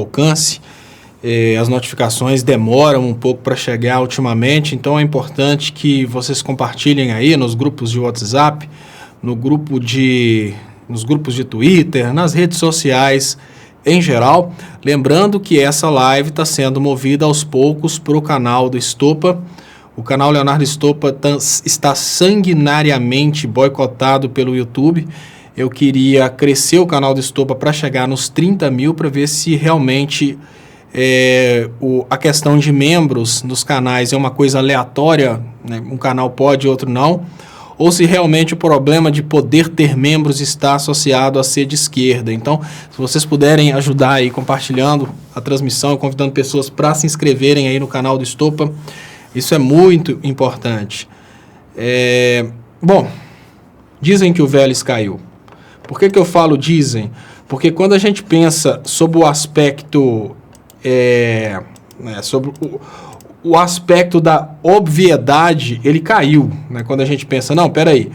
alcance. As notificações demoram um pouco para chegar ultimamente, então é importante que vocês compartilhem aí nos grupos de WhatsApp, nos grupos de Twitter, nas redes sociais em geral. Lembrando que essa live está sendo movida aos poucos para o canal do Estopa. O canal Leonardo Estopa está sanguinariamente boicotado pelo YouTube. Eu queria crescer o canal do Estopa para chegar nos 30 mil, para ver se realmente a questão de membros nos canais é uma coisa aleatória, né? Um canal pode, outro não, ou se realmente o problema de poder ter membros está associado a ser de esquerda. Então, se vocês puderem ajudar aí compartilhando a transmissão, convidando pessoas para se inscreverem aí no canal do Estopa, isso é muito importante. Bom, dizem que o Vélez caiu. Por que eu falo dizem? Porque quando a gente pensa sobre o aspecto sobre o aspecto da obviedade, ele caiu, né? Quando a gente pensa, não, peraí,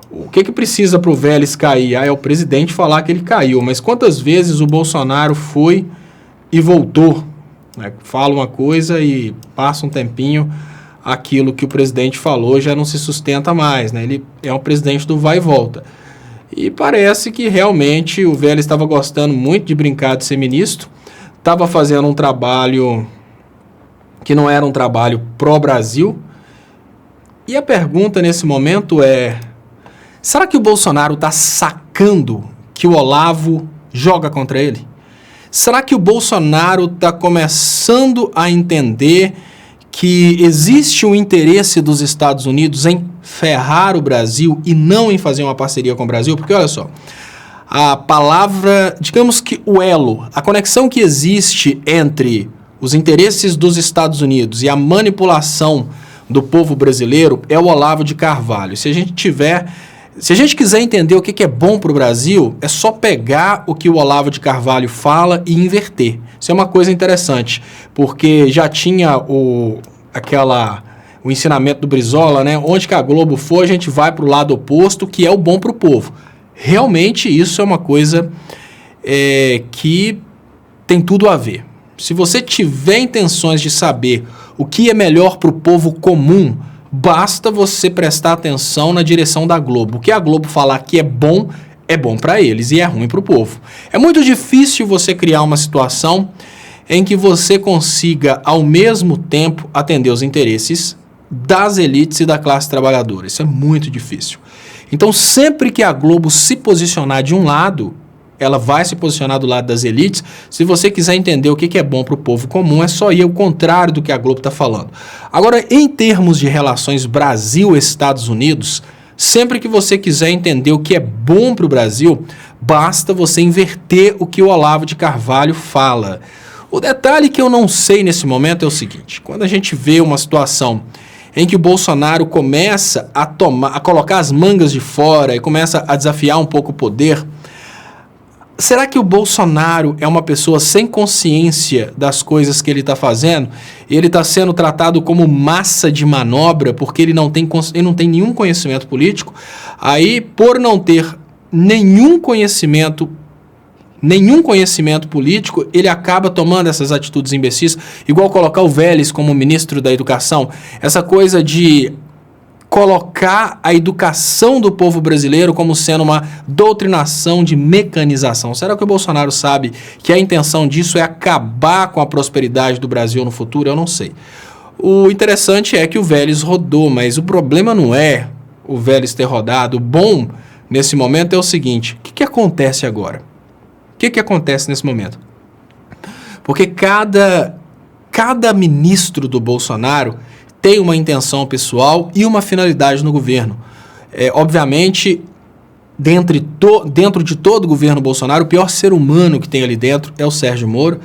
o que precisa para o Vélez cair? É o presidente falar que ele caiu, mas quantas vezes o Bolsonaro foi e voltou, né? Fala uma coisa e passa um tempinho, aquilo que o presidente falou já não se sustenta mais, né? Ele é um presidente do vai e volta. E parece que realmente o Vélez estava gostando muito de brincar de ser ministro, estava fazendo um trabalho que não era um trabalho pró-Brasil. E a pergunta nesse momento é: será que o Bolsonaro está sacando que o Olavo joga contra ele? Será que o Bolsonaro está começando a entender que existe um interesse dos Estados Unidos em ferrar o Brasil e não em fazer uma parceria com o Brasil? Porque olha só, a palavra, digamos que o elo, a conexão que existe entre os interesses dos Estados Unidos e a manipulação do povo brasileiro é o Olavo de Carvalho. Se a gente quiser entender o que é bom para o Brasil, é só pegar o que o Olavo de Carvalho fala e inverter. Isso é uma coisa interessante, porque já tinha o ensinamento do Brizola, né? Onde que a Globo for, a gente vai para o lado oposto, que é o bom para o povo. Realmente isso é uma coisa que tem tudo a ver. Se você tiver intenções de saber o que é melhor para o povo comum, basta você prestar atenção na direção da Globo. O que a Globo falar que é bom para eles e é ruim para o povo. É muito difícil você criar uma situação em que você consiga, ao mesmo tempo, atender os interesses das elites e da classe trabalhadora. Isso é muito difícil. Então, sempre que a Globo se posicionar de um lado, ela vai se posicionar do lado das elites. Se você quiser entender o que é bom para o povo comum, é só ir ao contrário do que a Globo está falando. Agora, em termos de relações Brasil-Estados Unidos, sempre que você quiser entender o que é bom para o Brasil, basta você inverter o que o Olavo de Carvalho fala. O detalhe que eu não sei nesse momento é o seguinte: quando a gente vê uma situação em que o Bolsonaro começa a colocar as mangas de fora e começa a desafiar um pouco o poder, será que o Bolsonaro é uma pessoa sem consciência das coisas que ele está fazendo? Ele está sendo tratado como massa de manobra porque ele não tem nenhum conhecimento político. Aí, por não ter nenhum conhecimento político, ele acaba tomando essas atitudes imbecis, igual colocar o Vélez como ministro da Educação. Essa coisa de colocar a educação do povo brasileiro como sendo uma doutrinação de mecanização. Será que o Bolsonaro sabe que a intenção disso é acabar com a prosperidade do Brasil no futuro? Eu não sei. O interessante é que o Vélez rodou, mas o problema não é o Vélez ter rodado. O bom nesse momento é o seguinte: o que acontece agora? O que acontece nesse momento? Porque cada ministro do Bolsonaro tem uma intenção pessoal e uma finalidade no governo. Obviamente, dentro de todo o governo Bolsonaro, o pior ser humano que tem ali dentro é o Sérgio Moro.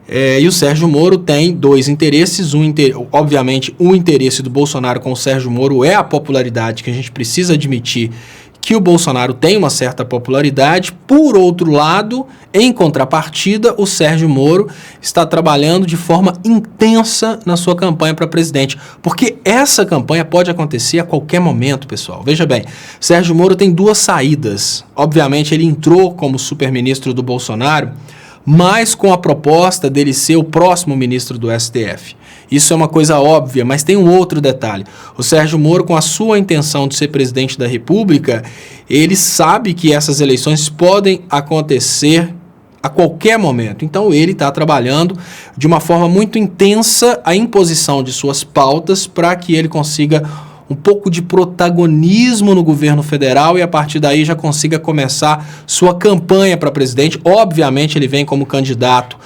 E o Sérgio Moro tem dois interesses. Obviamente, o interesse do Bolsonaro com o Sérgio Moro é a popularidade, que a gente precisa admitir que o Bolsonaro tem uma certa popularidade. Por outro lado, em contrapartida, o Sérgio Moro está trabalhando de forma intensa na sua campanha para presidente, porque essa campanha pode acontecer a qualquer momento, pessoal. Veja bem, Sérgio Moro tem duas saídas. Obviamente, ele entrou como superministro do Bolsonaro mas com a proposta dele ser o próximo ministro do STF. Isso é uma coisa óbvia, mas tem um outro detalhe. O Sérgio Moro, com a sua intenção de ser presidente da República, ele sabe que essas eleições podem acontecer a qualquer momento. Então ele está trabalhando de uma forma muito intensa a imposição de suas pautas para que ele consiga um pouco de protagonismo no governo federal e a partir daí já consiga começar sua campanha para presidente. Obviamente ele vem como candidato,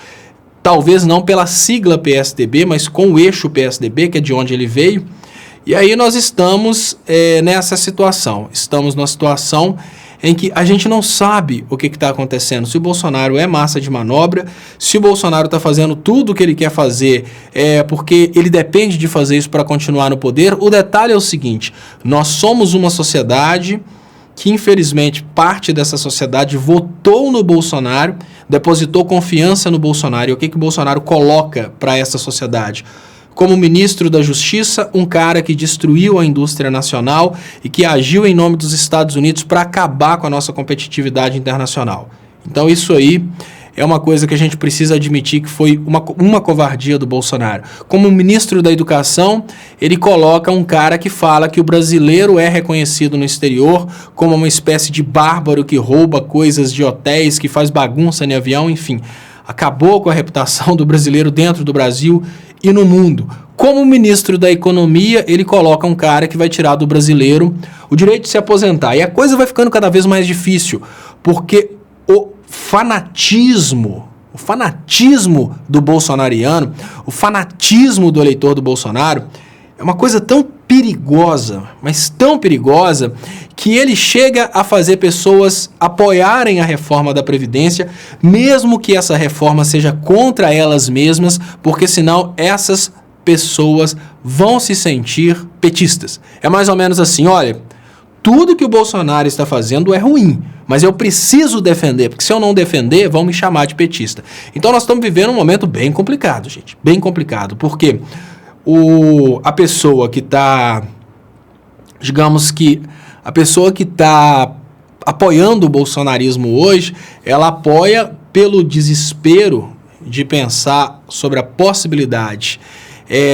talvez não pela sigla PSDB, mas com o eixo PSDB, que é de onde ele veio. E aí nós estamos nessa situação. Estamos numa situação em que a gente não sabe o que está acontecendo. Se o Bolsonaro é massa de manobra, se o Bolsonaro está fazendo tudo o que ele quer fazer porque ele depende de fazer isso para continuar no poder. O detalhe é o seguinte, nós somos uma sociedade que infelizmente parte dessa sociedade votou no Bolsonaro, depositou confiança no Bolsonaro. E o que o Bolsonaro coloca para essa sociedade? Como ministro da Justiça, um cara que destruiu a indústria nacional e que agiu em nome dos Estados Unidos para acabar com a nossa competitividade internacional. Então isso aí é uma coisa que a gente precisa admitir que foi uma covardia do Bolsonaro. Como ministro da Educação, ele coloca um cara que fala que o brasileiro é reconhecido no exterior como uma espécie de bárbaro que rouba coisas de hotéis, que faz bagunça em avião, enfim. Acabou com a reputação do brasileiro dentro do Brasil e no mundo. Como ministro da Economia, ele coloca um cara que vai tirar do brasileiro o direito de se aposentar. E a coisa vai ficando cada vez mais difícil, porque o fanatismo do bolsonariano, o fanatismo do eleitor do Bolsonaro, é uma coisa tão perigosa, mas tão perigosa, que ele chega a fazer pessoas apoiarem a reforma da Previdência, mesmo que essa reforma seja contra elas mesmas, porque senão essas pessoas vão se sentir petistas. É mais ou menos assim, olha, tudo que o Bolsonaro está fazendo é ruim, mas eu preciso defender, porque se eu não defender, vão me chamar de petista. Então nós estamos vivendo um momento bem complicado, gente, bem complicado, porque a pessoa que está, digamos que, a pessoa que está apoiando o bolsonarismo hoje, ela apoia pelo desespero de pensar sobre a possibilidade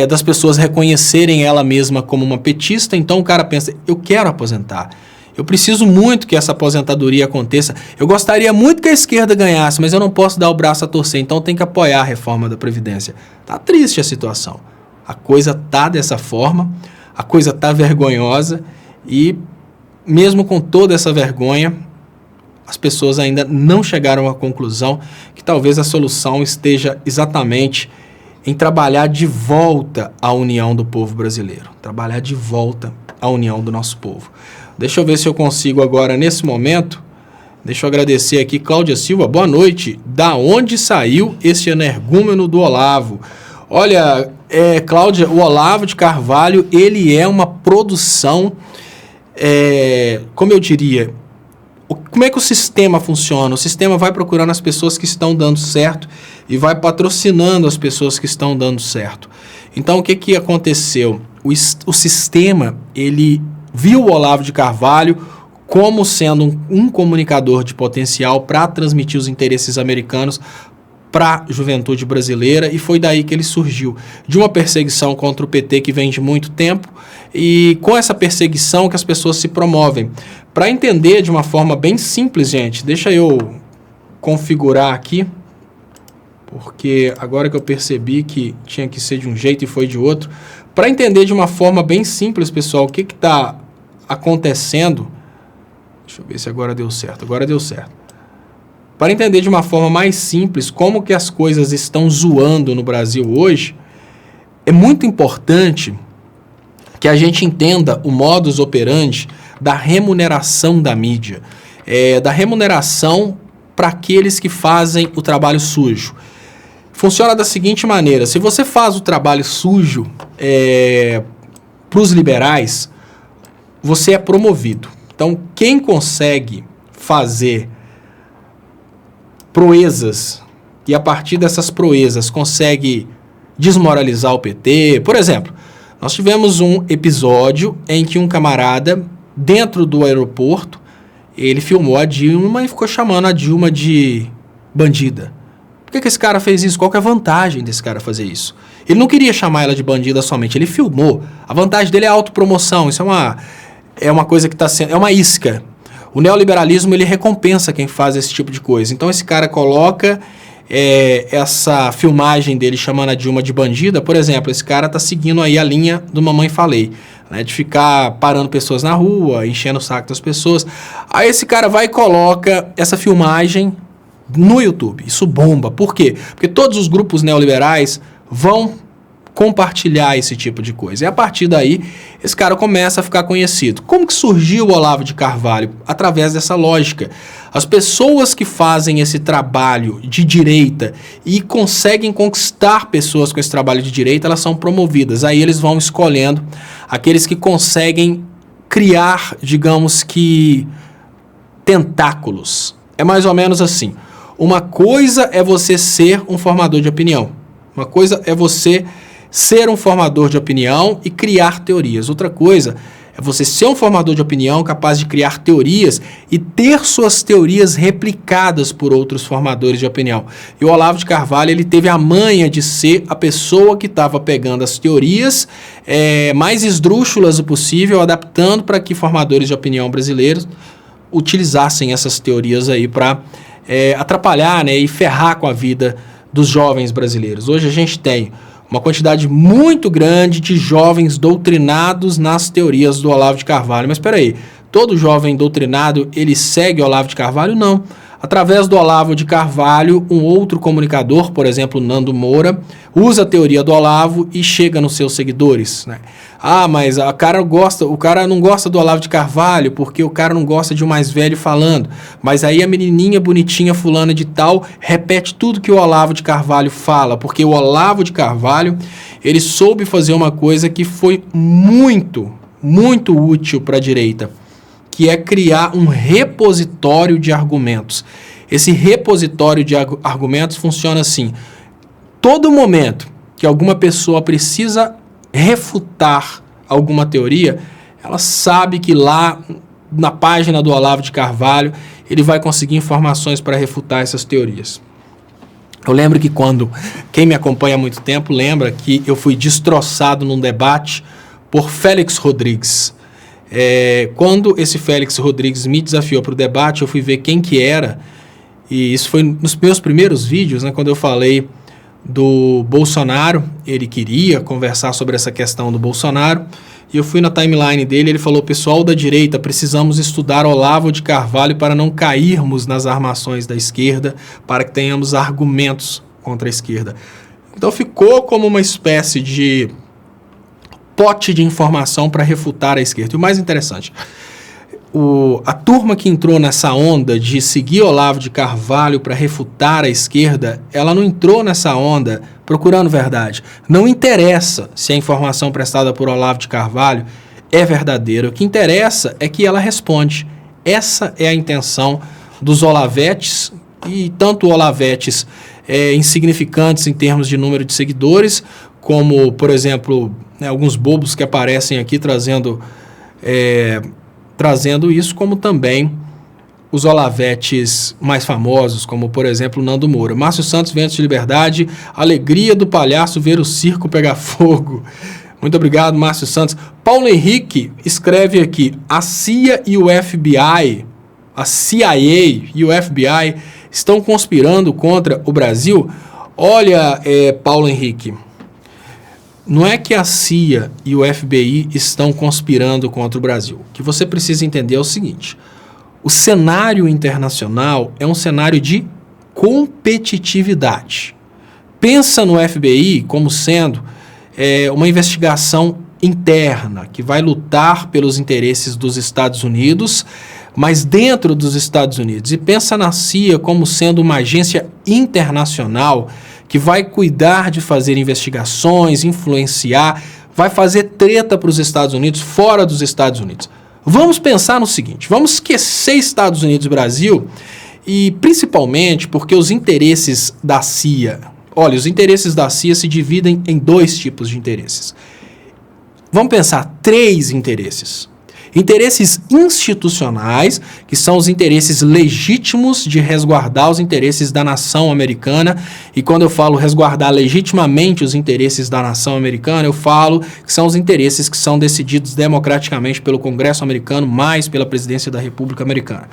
das pessoas reconhecerem ela mesma como uma petista. Então o cara pensa, eu quero aposentar, eu preciso muito que essa aposentadoria aconteça, eu gostaria muito que a esquerda ganhasse, mas eu não posso dar o braço a torcer, então tem que apoiar a reforma da Previdência. Tá triste a situação, a coisa tá dessa forma, a coisa tá vergonhosa e mesmo com toda essa vergonha, as pessoas ainda não chegaram à conclusão que talvez a solução esteja exatamente em trabalhar de volta a união do povo brasileiro, trabalhar de volta a união do nosso povo. Deixa eu ver se eu consigo agora, nesse momento, deixa eu agradecer aqui, Cláudia Silva, boa noite. Da onde saiu esse energúmeno do Olavo? Olha, Cláudia, o Olavo de Carvalho, ele é uma produção, como eu diria, como é que o sistema funciona? O sistema vai procurando as pessoas que estão dando certo e vai patrocinando as pessoas que estão dando certo. Então, o que aconteceu? O sistema, ele viu o Olavo de Carvalho como sendo um comunicador de potencial para transmitir os interesses americanos para a juventude brasileira, e foi daí que ele surgiu, de uma perseguição contra o PT que vem de muito tempo, e com essa perseguição que as pessoas se promovem. Para entender de uma forma bem simples, gente, deixa eu configurar aqui, porque agora que eu percebi que tinha que ser de um jeito e foi de outro, para entender de uma forma bem simples, pessoal, o que está acontecendo, deixa eu ver se agora deu certo, Para entender de uma forma mais simples como que as coisas estão zoando no Brasil hoje, é muito importante que a gente entenda o modus operandi da remuneração da mídia, da remuneração para aqueles que fazem o trabalho sujo. Funciona da seguinte maneira, se você faz o trabalho sujo para os liberais, você é promovido. Então, quem consegue fazer proezas e a partir dessas proezas consegue desmoralizar o PT. Por exemplo, nós tivemos um episódio em que um camarada dentro do aeroporto, ele filmou a Dilma e ficou chamando a Dilma de bandida. Por que esse cara fez isso? Qual que é a vantagem desse cara fazer isso? Ele não queria chamar ela de bandida somente, ele filmou. A vantagem dele é a autopromoção, isso é uma coisa que está sendo... É uma isca. O neoliberalismo, ele recompensa quem faz esse tipo de coisa. Então esse cara coloca essa filmagem dele chamando a Dilma de bandida. Por exemplo, esse cara está seguindo aí a linha do Mamãe Falei, né, de ficar parando pessoas na rua, enchendo o saco das pessoas. Aí esse cara vai e coloca essa filmagem no YouTube. Isso bomba. Por quê? Porque todos os grupos neoliberais vão compartilhar esse tipo de coisa. E a partir daí, esse cara começa a ficar conhecido. Como que surgiu o Olavo de Carvalho? Através dessa lógica. As pessoas que fazem esse trabalho de direita e conseguem conquistar pessoas com esse trabalho de direita, elas são promovidas. Aí eles vão escolhendo aqueles que conseguem criar, digamos que, tentáculos. É mais ou menos assim. Uma coisa é você ser um formador de opinião. Uma coisa é você ser um formador de opinião e criar teorias. Outra coisa é você ser um formador de opinião capaz de criar teorias e ter suas teorias replicadas por outros formadores de opinião. E o Olavo de Carvalho, ele teve a manha de ser a pessoa que estava pegando as teorias mais esdrúxulas o possível, adaptando para que formadores de opinião brasileiros utilizassem essas teorias aí para atrapalhar, né, e ferrar com a vida dos jovens brasileiros. Hoje a gente tem uma quantidade muito grande de jovens doutrinados nas teorias do Olavo de Carvalho. Mas espera aí, todo jovem doutrinado, ele segue o Olavo de Carvalho? Não. Através do Olavo de Carvalho, um outro comunicador, por exemplo, Nando Moura, usa a teoria do Olavo e chega nos seus seguidores, né? Ah, mas o cara não gosta do Olavo de Carvalho porque o cara não gosta de um mais velho falando. Mas aí a menininha bonitinha fulana de tal repete tudo que o Olavo de Carvalho fala, porque o Olavo de Carvalho, ele soube fazer uma coisa que foi muito, muito útil para a direita, que é criar um repositório de argumentos. Esse repositório de argumentos funciona assim. Todo momento que alguma pessoa precisa refutar alguma teoria, ela sabe que lá na página do Olavo de Carvalho ele vai conseguir informações para refutar essas teorias. Eu lembro que quem me acompanha há muito tempo lembra que eu fui destroçado num debate por Félix Rodrigues. Quando esse Félix Rodrigues me desafiou para o debate, eu fui ver quem que era, e isso foi nos meus primeiros vídeos, né, quando eu falei do Bolsonaro. Ele queria conversar sobre essa questão do Bolsonaro, e eu fui na timeline dele, ele falou: pessoal da direita, precisamos estudar Olavo de Carvalho para não cairmos nas armações da esquerda, para que tenhamos argumentos contra a esquerda. Então ficou como uma espécie de pote de informação para refutar a esquerda. E o mais interessante, a turma que entrou nessa onda de seguir Olavo de Carvalho para refutar a esquerda, ela não entrou nessa onda procurando verdade. Não interessa se a informação prestada por Olavo de Carvalho é verdadeira. O que interessa é que ela responde. Essa é a intenção dos olavetes, e tanto olavetes insignificantes em termos de número de seguidores, como, por exemplo, alguns bobos que aparecem aqui trazendo isso, como também os olavetes mais famosos, como, por exemplo, Nando Moura. Márcio Santos, Ventos de Liberdade, alegria do palhaço ver o circo pegar fogo. Muito obrigado, Márcio Santos. Paulo Henrique escreve aqui: a CIA e o FBI, a CIA e o FBI estão conspirando contra o Brasil? Olha, Paulo Henrique, não é que a CIA e o FBI estão conspirando contra o Brasil. O que você precisa entender é o seguinte: o cenário internacional é um cenário de competitividade. Pensa no FBI como sendo uma investigação interna que vai lutar pelos interesses dos Estados Unidos, mas dentro dos Estados Unidos. E pensa na CIA como sendo uma agência internacional que vai cuidar de fazer investigações, influenciar, vai fazer treta para os Estados Unidos, fora dos Estados Unidos. Vamos pensar no seguinte: vamos esquecer Estados Unidos e Brasil, e principalmente porque os interesses da CIA... Olha, os interesses da CIA se dividem em dois tipos de interesses. Vamos pensar 3 interesses. Interesses institucionais, que são os interesses legítimos de resguardar os interesses da nação americana. E quando eu falo resguardar legitimamente os interesses da nação americana, eu falo que são os interesses que são decididos democraticamente pelo Congresso americano, mais pela presidência da República Americana.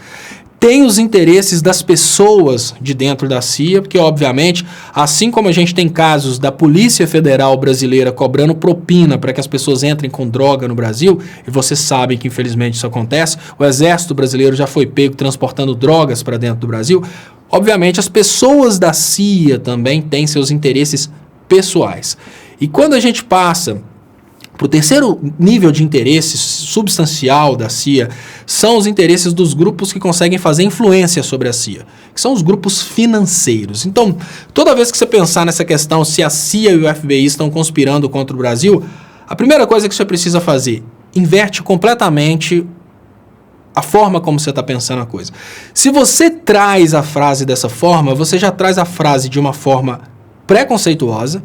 Tem os interesses das pessoas de dentro da CIA, porque, obviamente, assim como a gente tem casos da Polícia Federal Brasileira cobrando propina para que as pessoas entrem com droga no Brasil, e vocês sabem que, infelizmente, isso acontece, o Exército Brasileiro já foi pego transportando drogas para dentro do Brasil, obviamente, as pessoas da CIA também têm seus interesses pessoais. E quando a gente passa para o terceiro nível de interesse substancial da CIA, são os interesses dos grupos que conseguem fazer influência sobre a CIA, que são os grupos financeiros. Então, toda vez que você pensar nessa questão se a CIA e o FBI estão conspirando contra o Brasil, a primeira coisa que você precisa fazer, inverte completamente a forma como você está pensando a coisa. Se você traz a frase dessa forma, você já traz a frase de uma forma preconceituosa,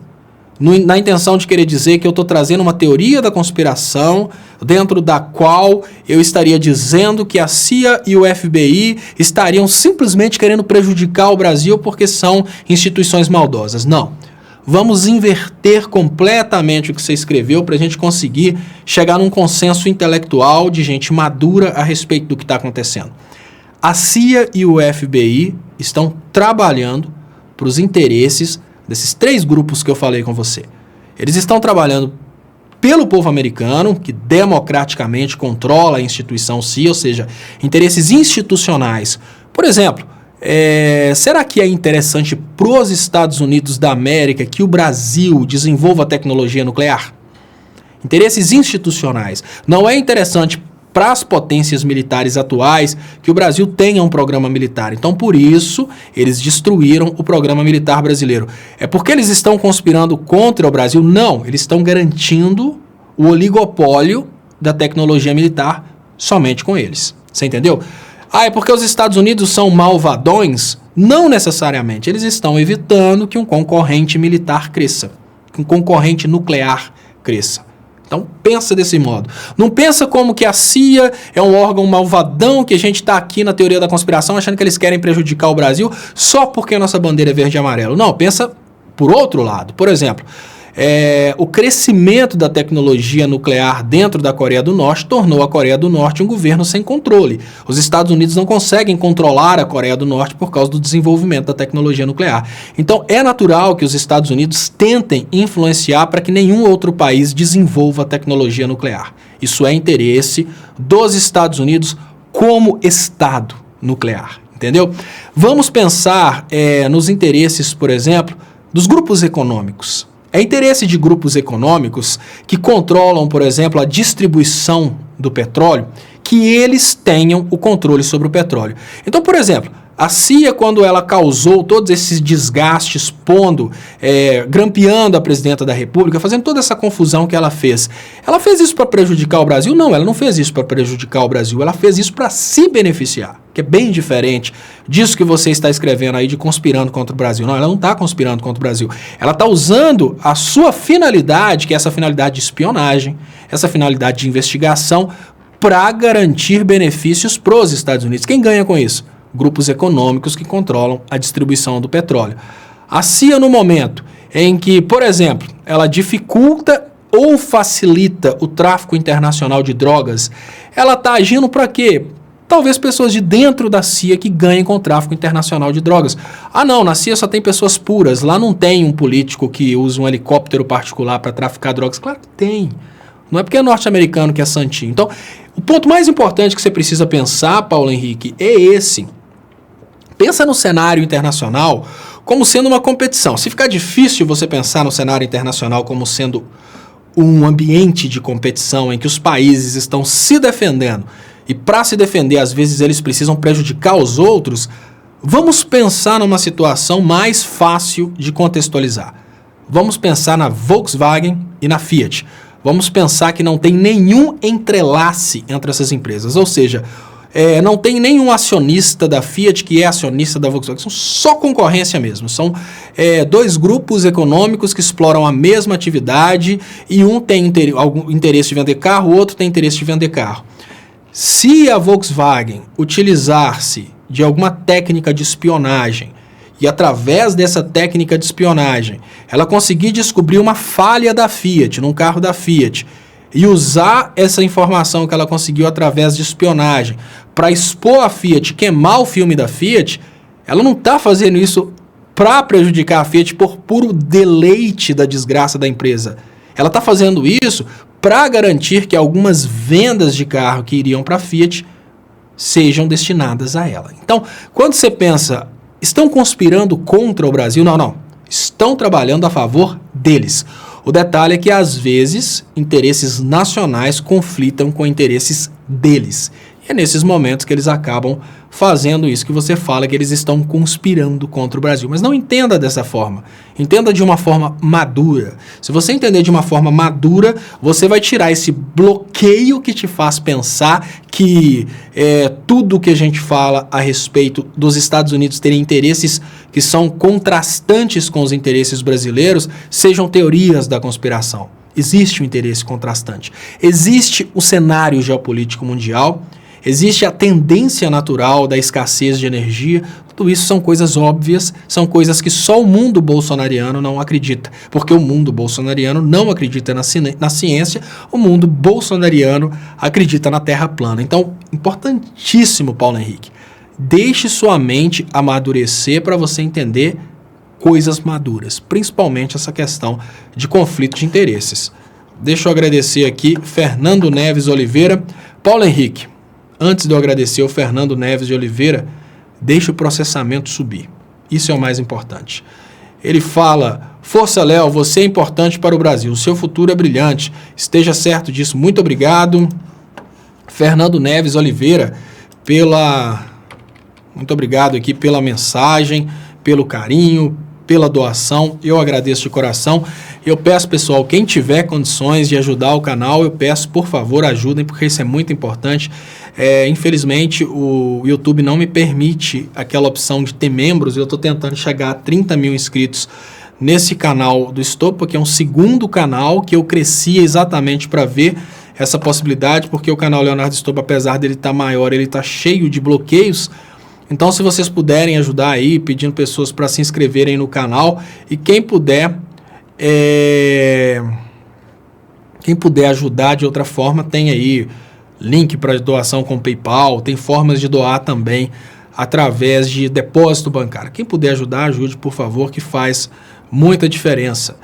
na intenção de querer dizer que eu estou trazendo uma teoria da conspiração dentro da qual eu estaria dizendo que a CIA e o FBI estariam simplesmente querendo prejudicar o Brasil porque são instituições maldosas. Não. Vamos inverter completamente o que você escreveu para a gente conseguir chegar num consenso intelectual de gente madura a respeito do que está acontecendo. A CIA e o FBI estão trabalhando para os interesses desses três grupos que eu falei com você. Eles estão trabalhando pelo povo americano, que democraticamente controla a instituição CIA, ou seja, interesses institucionais. Por exemplo, será que é interessante para os Estados Unidos da América que o Brasil desenvolva tecnologia nuclear? Interesses institucionais. Não é interessante para as potências militares atuais que o Brasil tenha um programa militar. Então, por isso, eles destruíram o programa militar brasileiro. É porque eles estão conspirando contra o Brasil? Não, eles estão garantindo o oligopólio da tecnologia militar somente com eles. Você entendeu? É porque os Estados Unidos são malvadões? Não necessariamente. Eles estão evitando que um concorrente militar cresça, que um concorrente nuclear cresça. Então, pensa desse modo. Não pensa como que a CIA é um órgão malvadão, que a gente está aqui na teoria da conspiração achando que eles querem prejudicar o Brasil só porque a nossa bandeira é verde e amarelo. Não, pensa por outro lado. Por exemplo, o crescimento da tecnologia nuclear dentro da Coreia do Norte tornou a Coreia do Norte um governo sem controle. Os Estados Unidos não conseguem controlar a Coreia do Norte por causa do desenvolvimento da tecnologia nuclear. Então, é natural que os Estados Unidos tentem influenciar para que nenhum outro país desenvolva a tecnologia nuclear. Isso é interesse dos Estados Unidos como Estado nuclear, entendeu? Vamos pensar nos interesses, por exemplo, dos grupos econômicos. É interesse de grupos econômicos que controlam, por exemplo, a distribuição do petróleo, que eles tenham o controle sobre o petróleo. Então, por exemplo, a CIA, quando ela causou todos esses desgastes, grampeando a presidenta da República, fazendo toda essa confusão que ela fez isso para prejudicar o Brasil? Não, ela não fez isso para prejudicar o Brasil, ela fez isso para se beneficiar, que é bem diferente disso que você está escrevendo aí de conspirando contra o Brasil. Não, ela não está conspirando contra o Brasil. Ela está usando a sua finalidade, que é essa finalidade de espionagem, essa finalidade de investigação, para garantir benefícios para os Estados Unidos. Quem ganha com isso? Grupos econômicos que controlam a distribuição do petróleo. A CIA, no momento em que, por exemplo, ela dificulta ou facilita o tráfico internacional de drogas, ela está agindo para quê? Talvez pessoas de dentro da CIA que ganhem com o tráfico internacional de drogas. Não, na CIA só tem pessoas puras, lá não tem um político que usa um helicóptero particular para traficar drogas. Claro que tem. Não é porque é norte-americano que é santinho. Então, o ponto mais importante que você precisa pensar, Paulo Henrique, é esse. Pensa no cenário internacional como sendo uma competição. Se ficar difícil você pensar no cenário internacional como sendo um ambiente de competição em que os países estão se defendendo e para se defender, às vezes, eles precisam prejudicar os outros, vamos pensar numa situação mais fácil de contextualizar. Vamos pensar na Volkswagen e na Fiat. Vamos pensar que não tem nenhum entrelace entre essas empresas, ou seja, não tem nenhum acionista da Fiat que é acionista da Volkswagen, são só concorrência mesmo, são dois grupos econômicos que exploram a mesma atividade e um tem algum interesse de vender carro, o outro tem interesse de vender carro. Se a Volkswagen utilizar-se de alguma técnica de espionagem e através dessa técnica de espionagem ela conseguir descobrir uma falha da Fiat, num carro da Fiat, e usar essa informação que ela conseguiu através de espionagem para expor a Fiat, queimar o filme da Fiat, ela não está fazendo isso para prejudicar a Fiat por puro deleite da desgraça da empresa. Ela está fazendo isso para garantir que algumas vendas de carro que iriam para a Fiat sejam destinadas a ela. Então, quando você pensa, estão conspirando contra o Brasil? Não, não. Estão trabalhando a favor deles. O detalhe é que, às vezes, interesses nacionais conflitam com interesses deles. E é nesses momentos que eles acabam fazendo isso que você fala, que eles estão conspirando contra o Brasil. Mas não entenda dessa forma. Entenda de uma forma madura. Se você entender de uma forma madura, você vai tirar esse bloqueio que te faz pensar que tudo que a gente fala a respeito dos Estados Unidos terem interesses que são contrastantes com os interesses brasileiros sejam teorias da conspiração. Existe um interesse contrastante. Existe o cenário geopolítico mundial. Existe a tendência natural da escassez de energia. Tudo isso são coisas óbvias, são coisas que só o mundo bolsonariano não acredita. Porque o mundo bolsonariano não acredita na ciência, o mundo bolsonariano acredita na Terra plana. Então, importantíssimo, Paulo Henrique, deixe sua mente amadurecer para você entender coisas maduras, principalmente essa questão de conflito de interesses. Deixa eu agradecer aqui, Fernando Neves Oliveira. Paulo Henrique, antes de eu agradecer o Fernando Neves de Oliveira, deixa o processamento subir. Isso é o mais importante. Ele fala, Força Léo, você é importante para o Brasil, o seu futuro é brilhante, esteja certo disso. Muito obrigado, Fernando Neves Oliveira, muito obrigado aqui pela mensagem, pelo carinho, pela doação, eu agradeço de coração. Eu peço, pessoal, quem tiver condições de ajudar o canal, eu peço, por favor, ajudem, porque isso é muito importante. Infelizmente, o YouTube não me permite aquela opção de ter membros. Eu estou tentando chegar a 30 mil inscritos nesse canal do Estopa, que é um segundo canal que eu cresci exatamente para ver essa possibilidade, porque o canal Leonardo Estopa, apesar dele estar maior, ele está cheio de bloqueios. Então, se vocês puderem ajudar aí, pedindo pessoas para se inscreverem no canal, e quem puder ajudar de outra forma, tem aí link para doação com PayPal, tem formas de doar também através de depósito bancário. Quem puder ajudar, ajude, por favor, que faz muita diferença.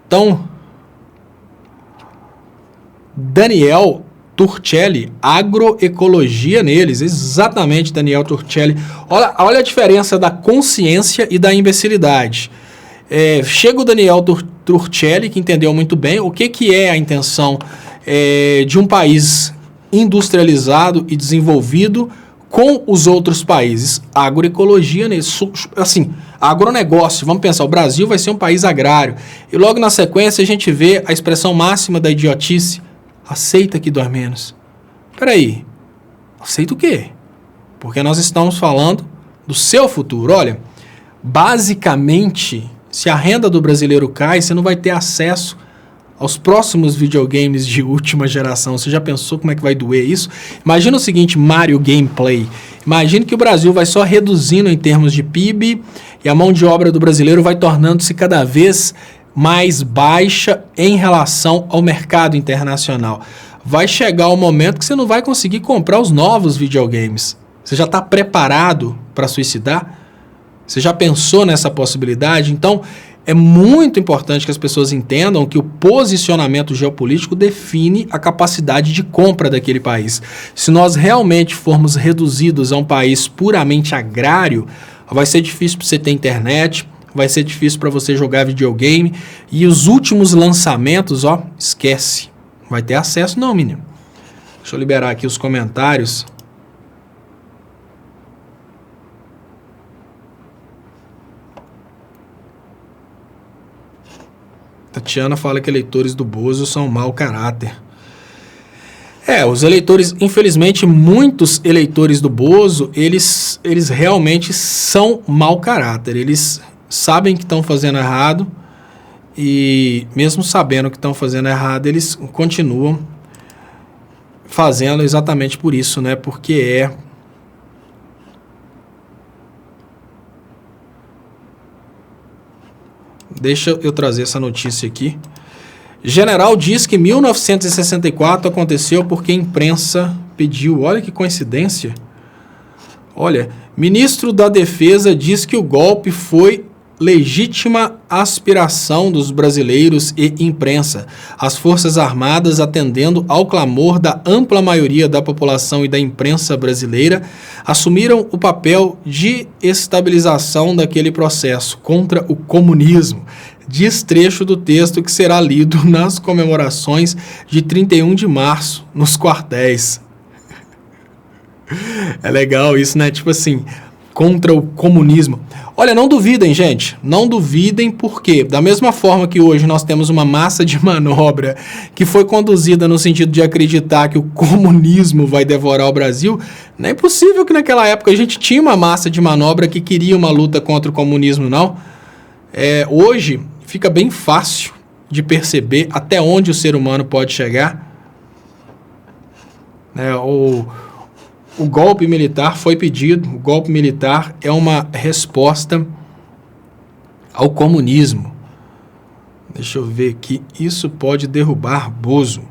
Então, Daniel Turcelli, agroecologia neles, exatamente, Daniel Turcelli. Olha a diferença da consciência e da imbecilidade. Chega o Daniel Turcelli, que entendeu muito bem o que é a intenção de um país industrializado e desenvolvido com os outros países. Agroecologia neles, assim, agronegócio. Vamos pensar, o Brasil vai ser um país agrário. E logo na sequência a gente vê a expressão máxima da idiotice. Aceita que dói menos. Peraí, aceita o quê? Porque nós estamos falando do seu futuro. Olha, basicamente, se a renda do brasileiro cai, você não vai ter acesso aos próximos videogames de última geração. Você já pensou como é que vai doer isso? Imagina o seguinte, Mario Gameplay. Imagina que o Brasil vai só reduzindo em termos de PIB e a mão de obra do brasileiro vai tornando-se cada vez mais baixa em relação ao mercado internacional. Vai chegar o momento que você não vai conseguir comprar os novos videogames. Você já está preparado para suicidar? Você já pensou nessa possibilidade? Então, é muito importante que as pessoas entendam que o posicionamento geopolítico define a capacidade de compra daquele país. Se nós realmente formos reduzidos a um país puramente agrário, vai ser difícil para você ter internet, vai ser difícil para você jogar videogame. E os últimos lançamentos, esquece. Vai ter acesso? Não, menino. Deixa eu liberar aqui os comentários. Tatiana fala que eleitores do Bozo são mau caráter. Os eleitores, infelizmente, muitos eleitores do Bozo, eles realmente são mau caráter. Eles sabem que estão fazendo errado e mesmo sabendo que estão fazendo errado, eles continuam fazendo exatamente por isso, né? Porque Deixa eu trazer essa notícia aqui. General diz que 1964 aconteceu porque a imprensa pediu. Olha que coincidência. Olha, ministro da Defesa diz que o golpe foi legítima aspiração dos brasileiros e imprensa. As Forças Armadas, atendendo ao clamor da ampla maioria da população e da imprensa brasileira, assumiram o papel de estabilização daquele processo contra o comunismo. Diz trecho do texto que será lido nas comemorações de 31 de março, nos quartéis. É legal isso, né? Tipo assim, contra o comunismo. Olha, não duvidem, gente. Não duvidem porque, da mesma forma que hoje nós temos uma massa de manobra que foi conduzida no sentido de acreditar que o comunismo vai devorar o Brasil, não é possível que naquela época a gente tinha uma massa de manobra que queria uma luta contra o comunismo, não. Hoje fica bem fácil de perceber até onde o ser humano pode chegar. O golpe militar foi pedido, o golpe militar é uma resposta ao comunismo. Deixa eu ver aqui, isso pode derrubar Bozo.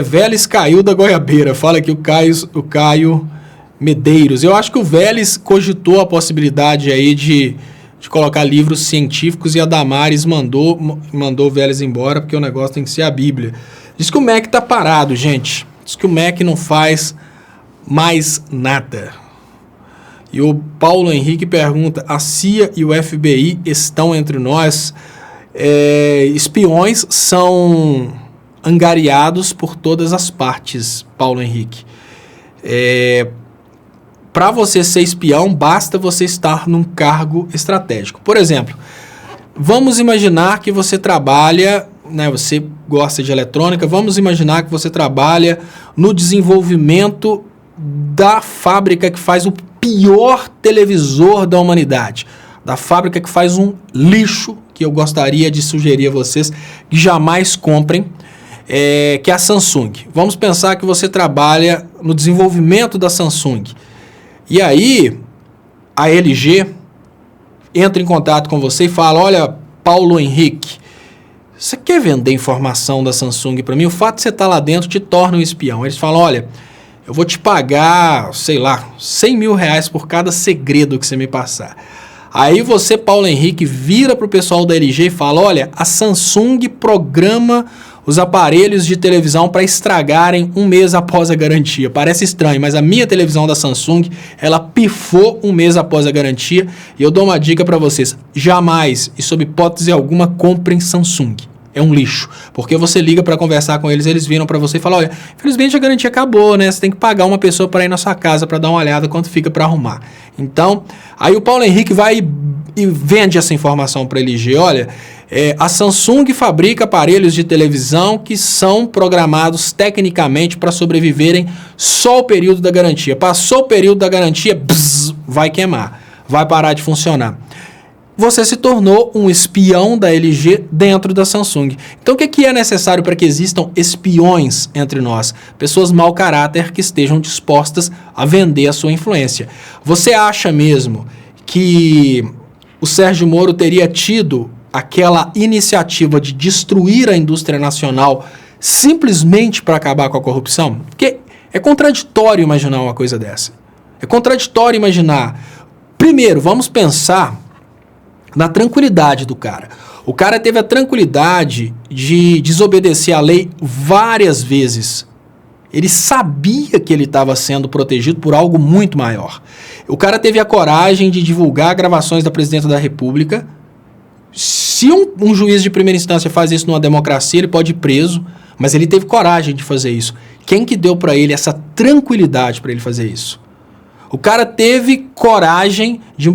Vélez caiu da goiabeira, fala aqui o Caio Medeiros. Eu acho que o Vélez cogitou a possibilidade aí de colocar livros científicos e a Damares mandou o Vélez embora porque o negócio tem que ser a Bíblia. Diz que o MEC tá parado, gente. Diz que o MEC não faz mais nada. E o Paulo Henrique pergunta: a CIA e o FBI estão entre nós? Espiões são angariados por todas as partes, Paulo Henrique. Para você ser espião, basta você estar num cargo estratégico. Por exemplo, vamos imaginar que você trabalha, você gosta de eletrônica, vamos imaginar que você trabalha no desenvolvimento da fábrica que faz o pior televisor da humanidade, da fábrica que faz um lixo, que eu gostaria de sugerir a vocês que jamais comprem, que é a Samsung. Vamos pensar que você trabalha no desenvolvimento da Samsung. E aí, a LG entra em contato com você e fala: olha, Paulo Henrique, você quer vender informação da Samsung para mim? O fato de você estar lá dentro te torna um espião. Eles falam: olha, eu vou te pagar, sei lá, 100 mil reais por cada segredo que você me passar. Aí você, Paulo Henrique, vira para o pessoal da LG e fala: olha, a Samsung programa os aparelhos de televisão para estragarem um mês após a garantia. Parece estranho, mas a minha televisão da Samsung, ela pifou um mês após a garantia. E eu dou uma dica para vocês: jamais e sob hipótese alguma comprem Samsung. É um lixo, porque você liga para conversar com eles, eles viram para você e falam: olha, infelizmente a garantia acabou, né? Você tem que pagar uma pessoa para ir na sua casa para dar uma olhada quanto fica para arrumar. Então, aí o Paulo Henrique vai e vende essa informação para a LG. Olha, a Samsung fabrica aparelhos de televisão que são programados tecnicamente para sobreviverem só o período da garantia. Passou o período da garantia, vai queimar, vai parar de funcionar. Você se tornou um espião da LG dentro da Samsung. Então, o que é necessário para que existam espiões entre nós? Pessoas mau caráter que estejam dispostas a vender a sua influência. Você acha mesmo que o Sérgio Moro teria tido aquela iniciativa de destruir a indústria nacional simplesmente para acabar com a corrupção? Porque é contraditório imaginar uma coisa dessa. É contraditório imaginar. Primeiro, vamos pensar na tranquilidade do cara. O cara teve a tranquilidade de desobedecer a lei várias vezes. Ele sabia que ele estava sendo protegido por algo muito maior. O cara teve a coragem de divulgar gravações da Presidenta da República. Se um juiz de primeira instância faz isso numa democracia, ele pode ir preso, mas ele teve coragem de fazer isso. Quem que deu para ele essa tranquilidade para ele fazer isso? O cara teve coragem de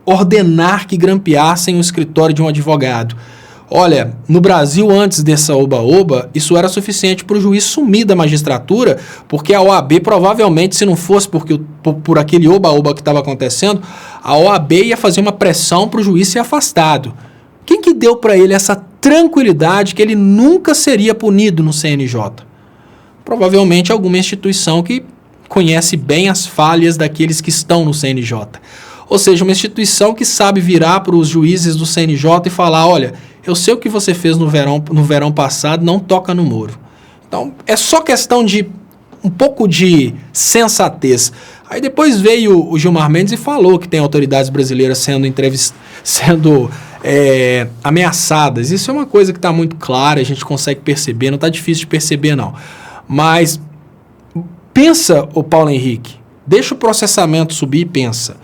ordenar que grampeassem o escritório de um advogado. Olha, no Brasil, antes dessa oba-oba, isso era suficiente para o juiz sumir da magistratura, porque a OAB provavelmente, se não fosse por aquele oba-oba que estava acontecendo, a OAB ia fazer uma pressão para o juiz ser afastado. Quem que deu para ele essa tranquilidade que ele nunca seria punido no CNJ? Provavelmente alguma instituição que conhece bem as falhas daqueles que estão no CNJ. Ou seja, uma instituição que sabe virar para os juízes do CNJ e falar, olha, eu sei o que você fez no verão passado, não toca no Moro. Então, é só questão de um pouco de sensatez. Aí depois veio o Gilmar Mendes e falou que tem autoridades brasileiras sendo ameaçadas. Isso é uma coisa que está muito clara, a gente consegue perceber, não está difícil de perceber não. Mas pensa, o Paulo Henrique, deixa o processamento subir e pensa.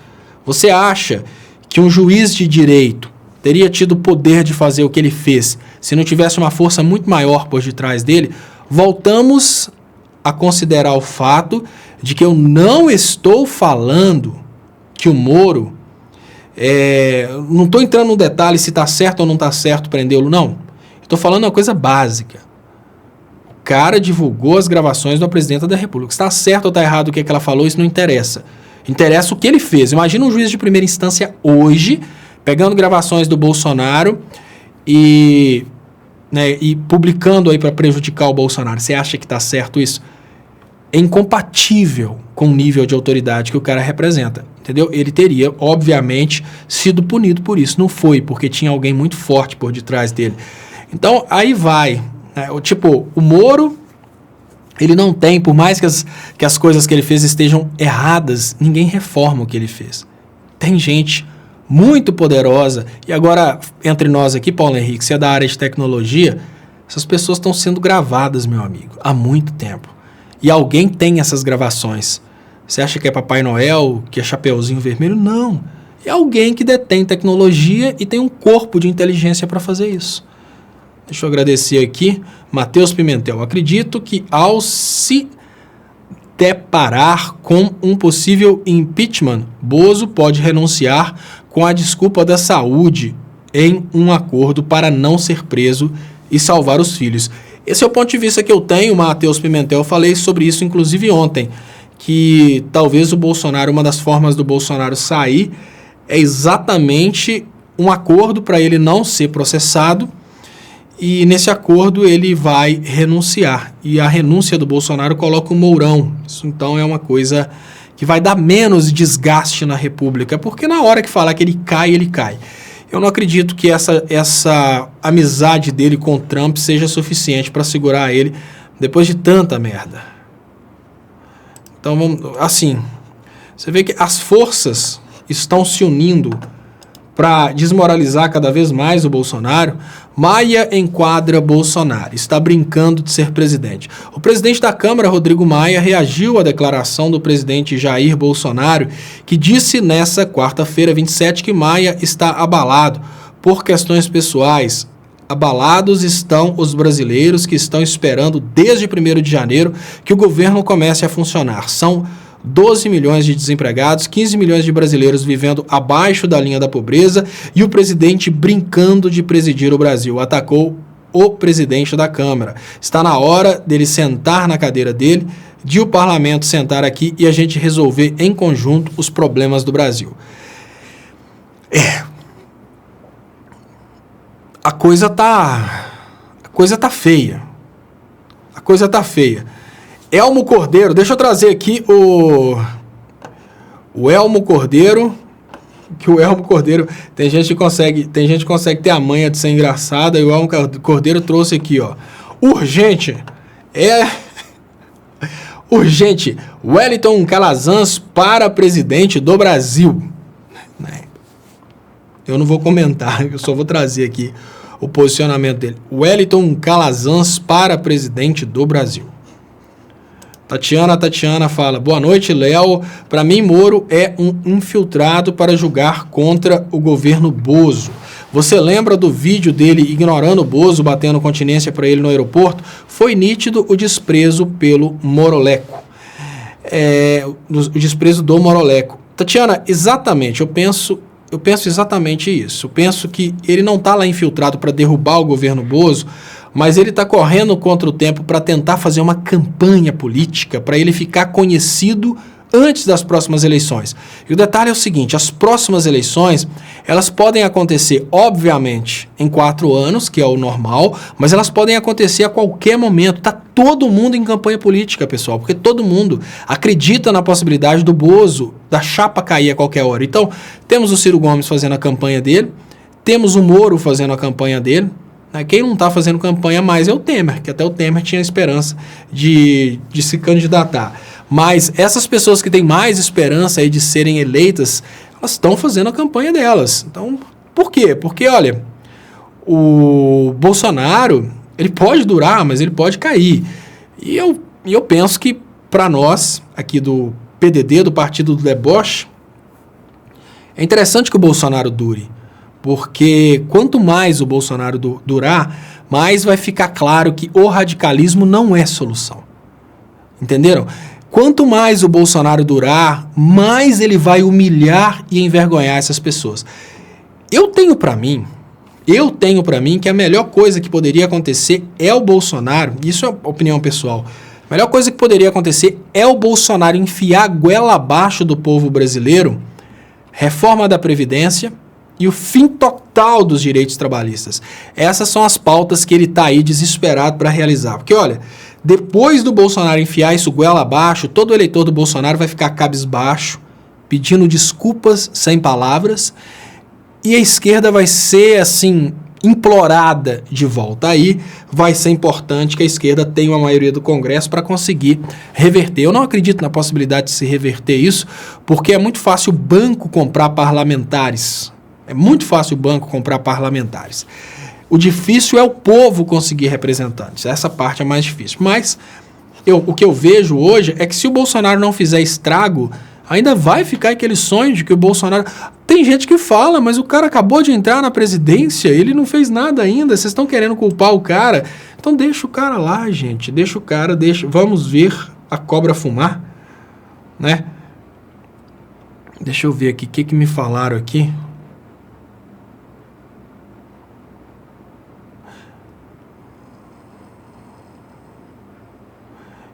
Você acha que um juiz de direito teria tido o poder de fazer o que ele fez se não tivesse uma força muito maior por detrás dele? Voltamos a considerar o fato de que eu não estou falando que o Moro... não estou entrando no detalhe se está certo ou não está certo prendê-lo, não. Estou falando uma coisa básica. O cara divulgou as gravações da presidenta da República. Se está certo ou está errado o que ela falou, isso não interessa. Interessa o que ele fez. Imagina um juiz de primeira instância hoje, pegando gravações do Bolsonaro e publicando aí para prejudicar o Bolsonaro. Você acha que está certo isso? É incompatível com o nível de autoridade que o cara representa, entendeu? Ele teria, obviamente, sido punido por isso. Não foi, porque tinha alguém muito forte por detrás dele. Então, aí vai. O Moro, ele não tem, por mais que as coisas que ele fez estejam erradas, ninguém reforma o que ele fez. Tem gente muito poderosa, e agora, entre nós aqui, Paulo Henrique, você é da área de tecnologia, essas pessoas estão sendo gravadas, meu amigo, há muito tempo. E alguém tem essas gravações. Você acha que é Papai Noel, que é Chapeuzinho Vermelho? Não. É alguém que detém tecnologia e tem um corpo de inteligência para fazer isso. Deixa eu agradecer aqui. Matheus Pimentel. Acredito que ao se deparar com um possível impeachment, Bozo pode renunciar com a desculpa da saúde em um acordo para não ser preso e salvar os filhos. Esse é o ponto de vista que eu tenho, Matheus Pimentel. Eu falei sobre isso, inclusive, ontem, que talvez o Bolsonaro, uma das formas do Bolsonaro sair é exatamente um acordo para ele não ser processado, e nesse acordo ele vai renunciar. E a renúncia do Bolsonaro coloca o Mourão. Isso, então, é uma coisa que vai dar menos desgaste na República, porque na hora que falar que ele cai, ele cai. Eu não acredito que essa amizade dele com o Trump seja suficiente para segurar ele depois de tanta merda. Então, assim, você vê que as forças estão se unindo para desmoralizar cada vez mais o Bolsonaro. Maia enquadra Bolsonaro, está brincando de ser presidente. O presidente da Câmara, Rodrigo Maia, reagiu à declaração do presidente Jair Bolsonaro, que disse nessa quarta-feira, 27, que Maia está abalado por questões pessoais. Abalados estão os brasileiros que estão esperando desde 1º de janeiro que o governo comece a funcionar. São 12 milhões de desempregados, 15 milhões de brasileiros vivendo abaixo da linha da pobreza e o presidente brincando de presidir o Brasil. Atacou o presidente da Câmara. Está na hora dele sentar na cadeira dele, de o parlamento sentar aqui e a gente resolver em conjunto os problemas do Brasil. A coisa tá feia. A coisa tá feia. Elmo Cordeiro, deixa eu trazer aqui o Elmo Cordeiro, que o Elmo Cordeiro, tem gente que consegue ter a manha de ser engraçada, e o Elmo Cordeiro trouxe aqui, ó, urgente, Wellington Calazans para presidente do Brasil. Eu não vou comentar, eu só vou trazer aqui o posicionamento dele. Wellington Calazans para presidente do Brasil. Tatiana fala, boa noite, Léo. Para mim, Moro é um infiltrado para julgar contra o governo Bozo. Você lembra do vídeo dele ignorando o Bozo, batendo continência para ele no aeroporto? Foi nítido o desprezo pelo Moroleco. O desprezo do Moroleco. Tatiana, exatamente, eu penso exatamente isso. Eu penso que ele não está lá infiltrado para derrubar o governo Bozo, mas ele está correndo contra o tempo para tentar fazer uma campanha política, para ele ficar conhecido antes das próximas eleições. E o detalhe é o seguinte, as próximas eleições, elas podem acontecer, obviamente, em 4 anos, que é o normal, mas elas podem acontecer a qualquer momento. Está todo mundo em campanha política, pessoal, porque todo mundo acredita na possibilidade do Bozo, da chapa cair a qualquer hora. Então, temos o Ciro Gomes fazendo a campanha dele, temos o Moro fazendo a campanha dele. Quem não está fazendo campanha mais é o Temer, que até o Temer tinha esperança de se candidatar. Mas essas pessoas que têm mais esperança aí de serem eleitas, elas estão fazendo a campanha delas. Então, por quê? Porque, olha, o Bolsonaro, ele pode durar, mas ele pode cair. E eu penso que, para nós, aqui do PDD, do Partido do Deboche, é interessante que o Bolsonaro dure. Porque quanto mais o Bolsonaro durar, mais vai ficar claro que o radicalismo não é solução. Entenderam? Quanto mais o Bolsonaro durar, mais ele vai humilhar e envergonhar essas pessoas. Eu tenho para mim que a melhor coisa que poderia acontecer é o Bolsonaro, isso é opinião pessoal, a melhor coisa que poderia acontecer é o Bolsonaro enfiar a goela abaixo do povo brasileiro, reforma da Previdência e o fim total dos direitos trabalhistas. Essas são as pautas que ele está aí desesperado para realizar. Porque, olha, depois do Bolsonaro enfiar isso goela abaixo, todo eleitor do Bolsonaro vai ficar cabisbaixo, pedindo desculpas sem palavras, e a esquerda vai ser, assim, implorada de volta. Aí vai ser importante que a esquerda tenha uma maioria do Congresso para conseguir reverter. Eu não acredito na possibilidade de se reverter isso, porque é muito fácil o banco comprar parlamentares. É muito fácil o banco comprar parlamentares. O difícil é o povo conseguir representantes. Essa parte é mais difícil. Mas o que eu vejo hoje é que se o Bolsonaro não fizer estrago, ainda vai ficar aquele sonho de que o Bolsonaro... Tem gente que fala, mas o cara acabou de entrar na presidência, ele não fez nada ainda, vocês estão querendo culpar o cara. Então deixa o cara lá, gente. Deixa o cara, vamos ver a cobra fumar, né? Deixa eu ver aqui, o que me falaram aqui?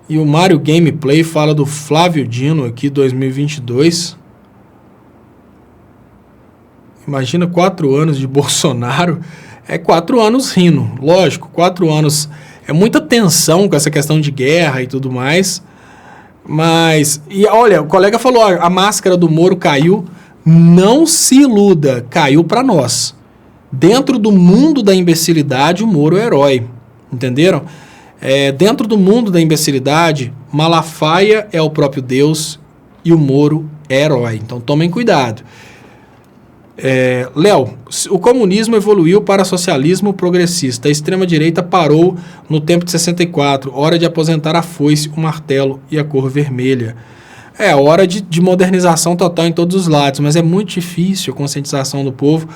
E o Mario Gameplay fala do Flávio Dino aqui, 2022. Imagina 4 anos de Bolsonaro. É 4 anos rindo, lógico. 4 anos é muita tensão com essa questão de guerra e tudo mais. Mas, e olha, o colega falou, a máscara do Moro caiu. Não se iluda, caiu para nós. Dentro do mundo da imbecilidade, o Moro é herói. Entenderam? Dentro do mundo da imbecilidade, Malafaia é o próprio Deus e o Moro é herói. Então tomem cuidado. Léo, o comunismo evoluiu para socialismo progressista. A extrema-direita parou no tempo de 64. Hora de aposentar a foice, o martelo e a cor vermelha. Hora de modernização total em todos os lados, mas é muito difícil a conscientização do povo.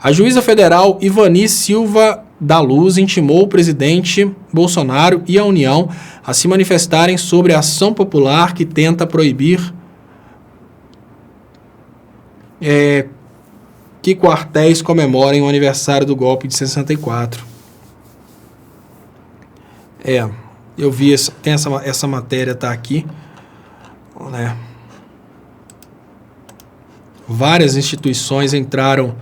A juíza federal Ivani Silva da Luz intimou o presidente Bolsonaro e a União a se manifestarem sobre a ação popular que tenta proibir que quartéis comemorem o aniversário do golpe de 64. Eu vi, tem essa matéria, tá aqui, né? Várias instituições entraram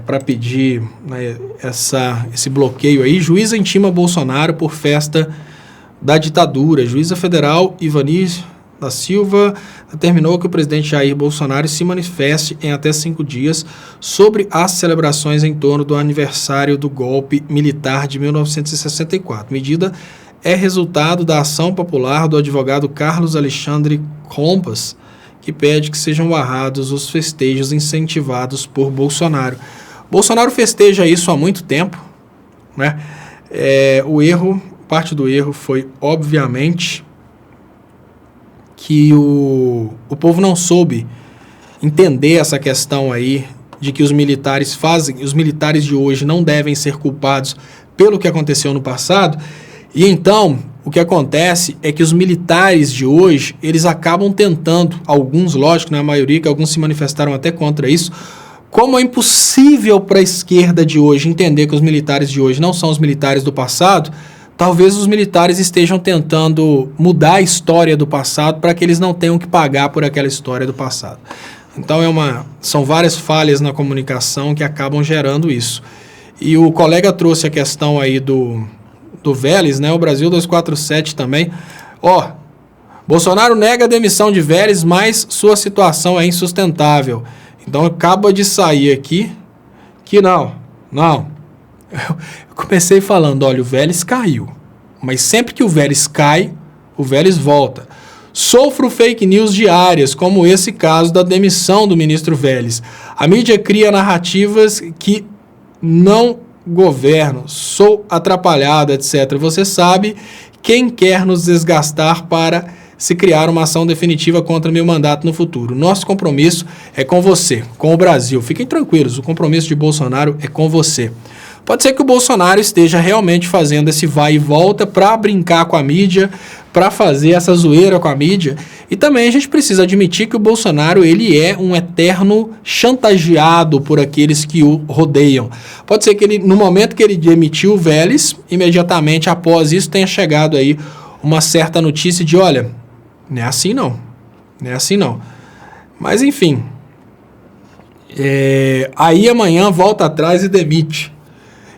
para pedir, né, esse bloqueio aí. Juíza intima Bolsonaro por festa da ditadura. Juíza federal Ivani da Silva determinou que o presidente Jair Bolsonaro se manifeste em até 5 dias sobre as celebrações em torno do aniversário do golpe militar de 1964. Medida é resultado da ação popular do advogado Carlos Alexandre Compas, que pede que sejam barrados os festejos incentivados por Bolsonaro. Bolsonaro festeja isso há muito tempo, né? Parte do erro foi, obviamente, que o povo não soube entender essa questão aí de que os militares de hoje não devem ser culpados pelo que aconteceu no passado. E então, o que acontece é que os militares de hoje, eles acabam tentando, alguns, lógico, na maioria, que alguns se manifestaram até contra isso, como é impossível para a esquerda de hoje entender que os militares de hoje não são os militares do passado, talvez os militares estejam tentando mudar a história do passado para que eles não tenham que pagar por aquela história do passado. Então são várias falhas na comunicação que acabam gerando isso. E o colega trouxe a questão aí do Vélez, né? O Brasil 247 também. Bolsonaro nega a demissão de Vélez, mas sua situação é insustentável. Então acaba de sair aqui que não. Eu comecei falando, olha, o Vélez caiu. Mas sempre que o Vélez cai, o Vélez volta. Sofro fake news diárias, como esse caso da demissão do ministro Vélez. A mídia cria narrativas que não governam. Sou atrapalhada, etc. Você sabe quem quer nos desgastar para se criar uma ação definitiva contra meu mandato no futuro. Nosso compromisso é com você, com o Brasil. Fiquem tranquilos, o compromisso de Bolsonaro é com você. Pode ser que o Bolsonaro esteja realmente fazendo esse vai e volta para brincar com a mídia, para fazer essa zoeira com a mídia. E também a gente precisa admitir que o Bolsonaro ele é um eterno chantageado por aqueles que o rodeiam. Pode ser que ele, no momento que ele demitiu o Vélez, imediatamente após isso tenha chegado aí uma certa notícia de, olha, não é assim não. Mas enfim, aí amanhã volta atrás e demite.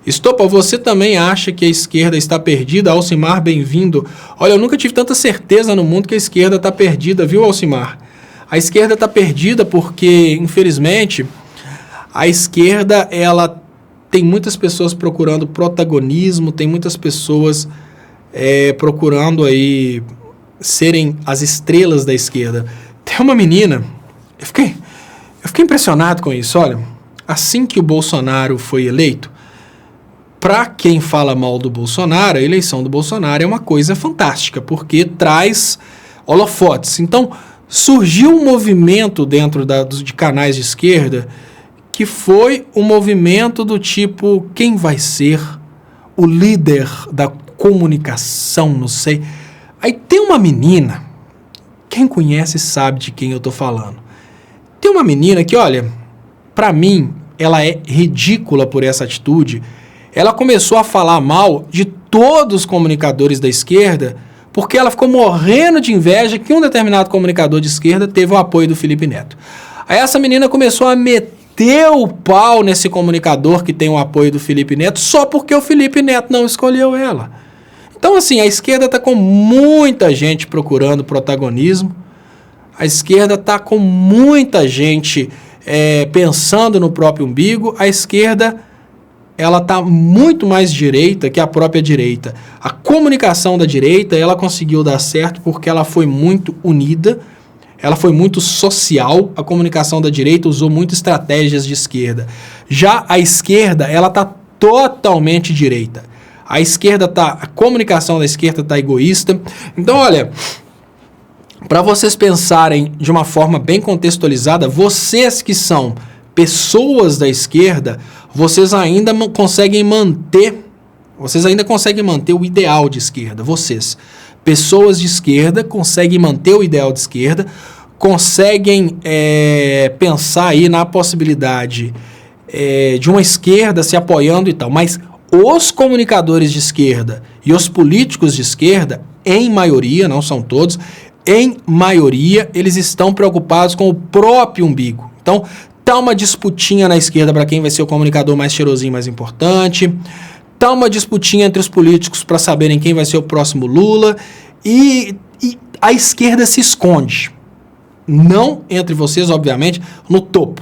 Estopa, você também acha que a esquerda está perdida? Alcimar, bem-vindo. Olha, eu nunca tive tanta certeza no mundo que a esquerda está perdida, viu, Alcimar? A esquerda está perdida porque, infelizmente, a esquerda, ela tem muitas pessoas procurando protagonismo, tem muitas pessoas procurando aí serem as estrelas da esquerda. Tem uma menina, eu fiquei impressionado com isso, olha, assim que o Bolsonaro foi eleito, para quem fala mal do Bolsonaro, a eleição do Bolsonaro é uma coisa fantástica, porque traz holofotes. Então, surgiu um movimento dentro de canais de esquerda que foi um movimento do tipo, quem vai ser o líder da comunicação, não sei. Aí tem uma menina, quem conhece sabe de quem eu tô falando. Tem uma menina que, olha, para mim, ela é ridícula por essa atitude. Ela começou a falar mal de todos os comunicadores da esquerda, porque ela ficou morrendo de inveja que um determinado comunicador de esquerda teve o apoio do Felipe Neto. Aí essa menina começou a meter o pau nesse comunicador que tem o apoio do Felipe Neto, só porque o Felipe Neto não escolheu ela. Então, assim, a esquerda está com muita gente procurando protagonismo, a esquerda está com muita gente pensando no próprio umbigo, a esquerda ela está muito mais direita que a própria direita. A comunicação da direita, ela conseguiu dar certo porque ela foi muito unida, ela foi muito social. A comunicação da direita usou muito estratégias de esquerda. Já a esquerda, ela está totalmente direita. A comunicação da esquerda está egoísta. Então, olha, para vocês pensarem de uma forma bem contextualizada, vocês que são pessoas da esquerda, vocês ainda conseguem manter o ideal de esquerda. Vocês, pessoas de esquerda, conseguem manter o ideal de esquerda, conseguem pensar aí na possibilidade de uma esquerda se apoiando e tal, mas os comunicadores de esquerda e os políticos de esquerda, em maioria, não são todos, em maioria, eles estão preocupados com o próprio umbigo. Então, tá uma disputinha na esquerda para quem vai ser o comunicador mais cheirosinho, mais importante. Tá uma disputinha entre os políticos para saberem quem vai ser o próximo Lula. E a esquerda se esconde. Não entre vocês, obviamente, no topo.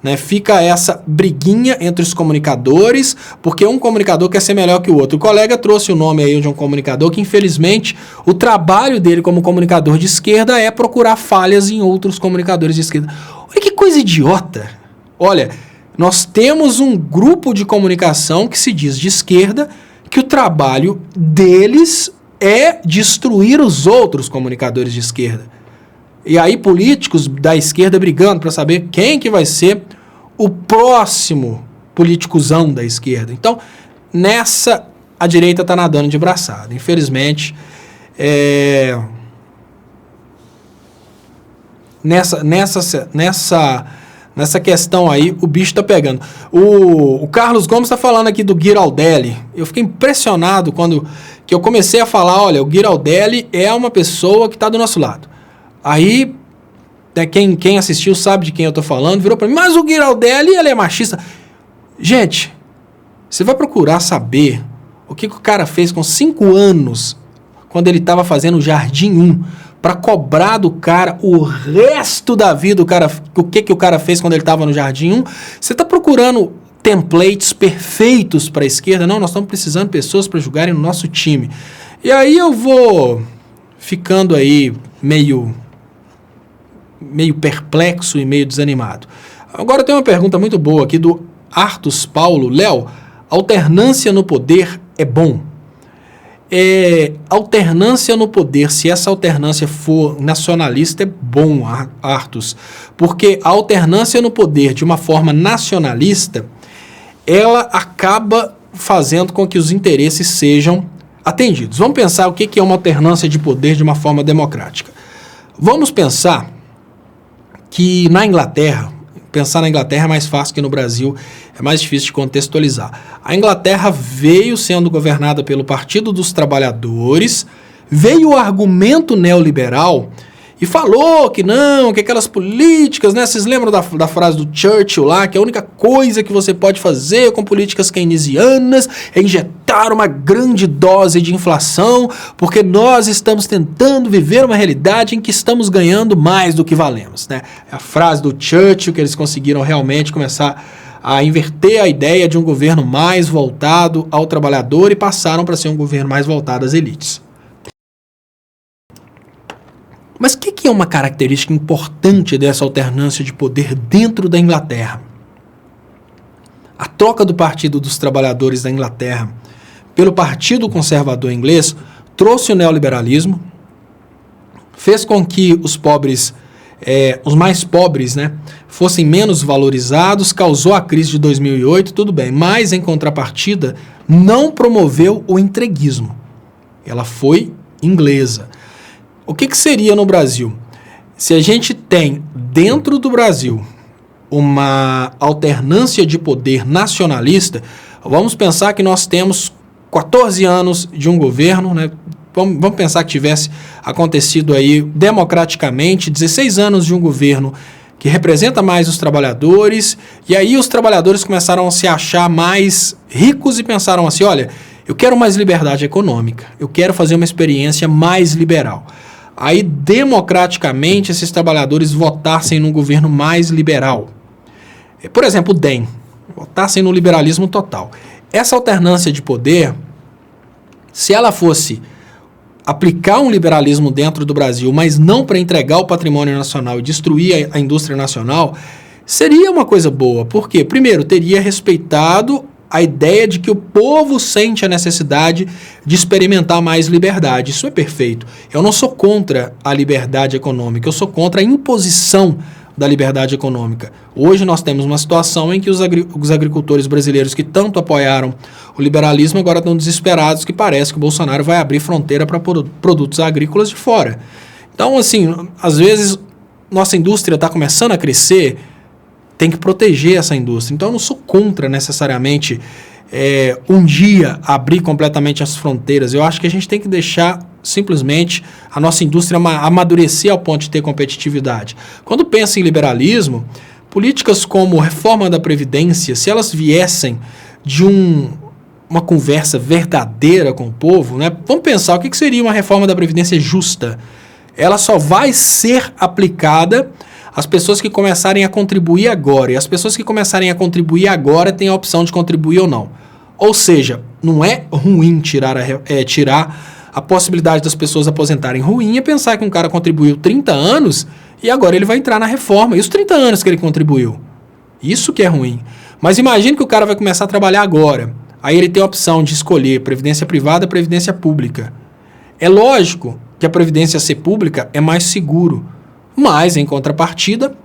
Né? Fica essa briguinha entre os comunicadores, porque um comunicador quer ser melhor que o outro. O colega trouxe o nome aí de um comunicador que, infelizmente, o trabalho dele como comunicador de esquerda é procurar falhas em outros comunicadores de esquerda. Olha que coisa idiota. Olha, nós temos um grupo de comunicação que se diz de esquerda, que o trabalho deles é destruir os outros comunicadores de esquerda. E aí políticos da esquerda brigando para saber quem que vai ser o próximo politicuzão da esquerda. Então, nessa, a direita está nadando de braçada. Infelizmente, Nessa questão aí, o bicho tá pegando. O Carlos Gomes tá falando aqui do Giraldelli. Eu fiquei impressionado quando que eu comecei a falar, olha, o Giraldelli é uma pessoa que tá do nosso lado. Aí, né, quem assistiu sabe de quem eu tô falando, virou pra mim, mas o Giraldelli, ele é machista. Gente, você vai procurar saber o que o cara fez com 5 anos, quando ele tava fazendo o Jardim 1, para cobrar do cara o resto da vida, o que o cara fez quando ele estava no Jardim 1. Você está procurando templates perfeitos para a esquerda? Não, nós estamos precisando de pessoas para jogarem no nosso time. E aí eu vou ficando aí meio perplexo e meio desanimado. Agora tem uma pergunta muito boa aqui do Artus Paulo. Léo, alternância no poder é bom? Alternância no poder, se essa alternância for nacionalista, é bom, Artus, porque a alternância no poder de uma forma nacionalista, ela acaba fazendo com que os interesses sejam atendidos. Vamos pensar o que é uma alternância de poder de uma forma democrática. Vamos pensar que na Inglaterra, pensar na Inglaterra é mais fácil que no Brasil, é mais difícil de contextualizar. A Inglaterra veio sendo governada pelo Partido dos Trabalhadores, veio o argumento neoliberal e falou que não, que aquelas políticas, né? Vocês lembram da frase do Churchill lá, que a única coisa que você pode fazer com políticas keynesianas é injetar uma grande dose de inflação, porque nós estamos tentando viver uma realidade em que estamos ganhando mais do que valemos, né? É a frase do Churchill que eles conseguiram realmente começar a inverter a ideia de um governo mais voltado ao trabalhador e passaram para ser um governo mais voltado às elites. Mas o que é uma característica importante dessa alternância de poder dentro da Inglaterra? A troca do Partido dos Trabalhadores da Inglaterra pelo Partido Conservador Inglês trouxe o neoliberalismo, fez com que os pobres, os mais pobres, né, fossem menos valorizados, causou a crise de 2008, tudo bem, mas em contrapartida não promoveu o entreguismo. Ela foi inglesa. O que seria no Brasil? Se a gente tem dentro do Brasil uma alternância de poder nacionalista, vamos pensar que nós temos 14 anos de um governo, né? Vamos pensar que tivesse acontecido aí democraticamente 16 anos de um governo que representa mais os trabalhadores, e aí os trabalhadores começaram a se achar mais ricos e pensaram assim, olha, eu quero mais liberdade econômica, eu quero fazer uma experiência mais liberal. Aí, democraticamente, esses trabalhadores votassem num governo mais liberal. Por exemplo, o DEM, votassem no liberalismo total. Essa alternância de poder, se ela fosse aplicar um liberalismo dentro do Brasil, mas não para entregar o patrimônio nacional e destruir a indústria nacional, seria uma coisa boa. Por quê? Primeiro, teria respeitado a ideia de que o povo sente a necessidade de experimentar mais liberdade. Isso é perfeito. Eu não sou contra a liberdade econômica, eu sou contra a imposição da liberdade econômica. Hoje nós temos uma situação em que os agricultores brasileiros que tanto apoiaram o liberalismo agora estão desesperados, que parece que o Bolsonaro vai abrir fronteira para produtos agrícolas de fora. Então, assim, às vezes nossa indústria está começando a crescer, tem que proteger essa indústria. Então eu não sou contra necessariamente um dia abrir completamente as fronteiras. Eu acho que a gente tem que deixar simplesmente a nossa indústria amadurecer ao ponto de ter competitividade. Quando pensa em liberalismo, políticas como reforma da Previdência, se elas viessem de uma conversa verdadeira com o povo, né? Vamos pensar o que seria uma reforma da Previdência justa. Ela só vai ser aplicada as pessoas que começarem a contribuir agora, e as pessoas que começarem a contribuir agora têm a opção de contribuir ou não. Ou seja, não é ruim tirar a possibilidade das pessoas aposentarem. Ruim é pensar que um cara contribuiu 30 anos e agora ele vai entrar na reforma. E os 30 anos que ele contribuiu? Isso que é ruim. Mas imagine que o cara vai começar a trabalhar agora. Aí ele tem a opção de escolher previdência privada, previdência pública. É lógico que a previdência ser pública é mais seguro. Mas, em contrapartida,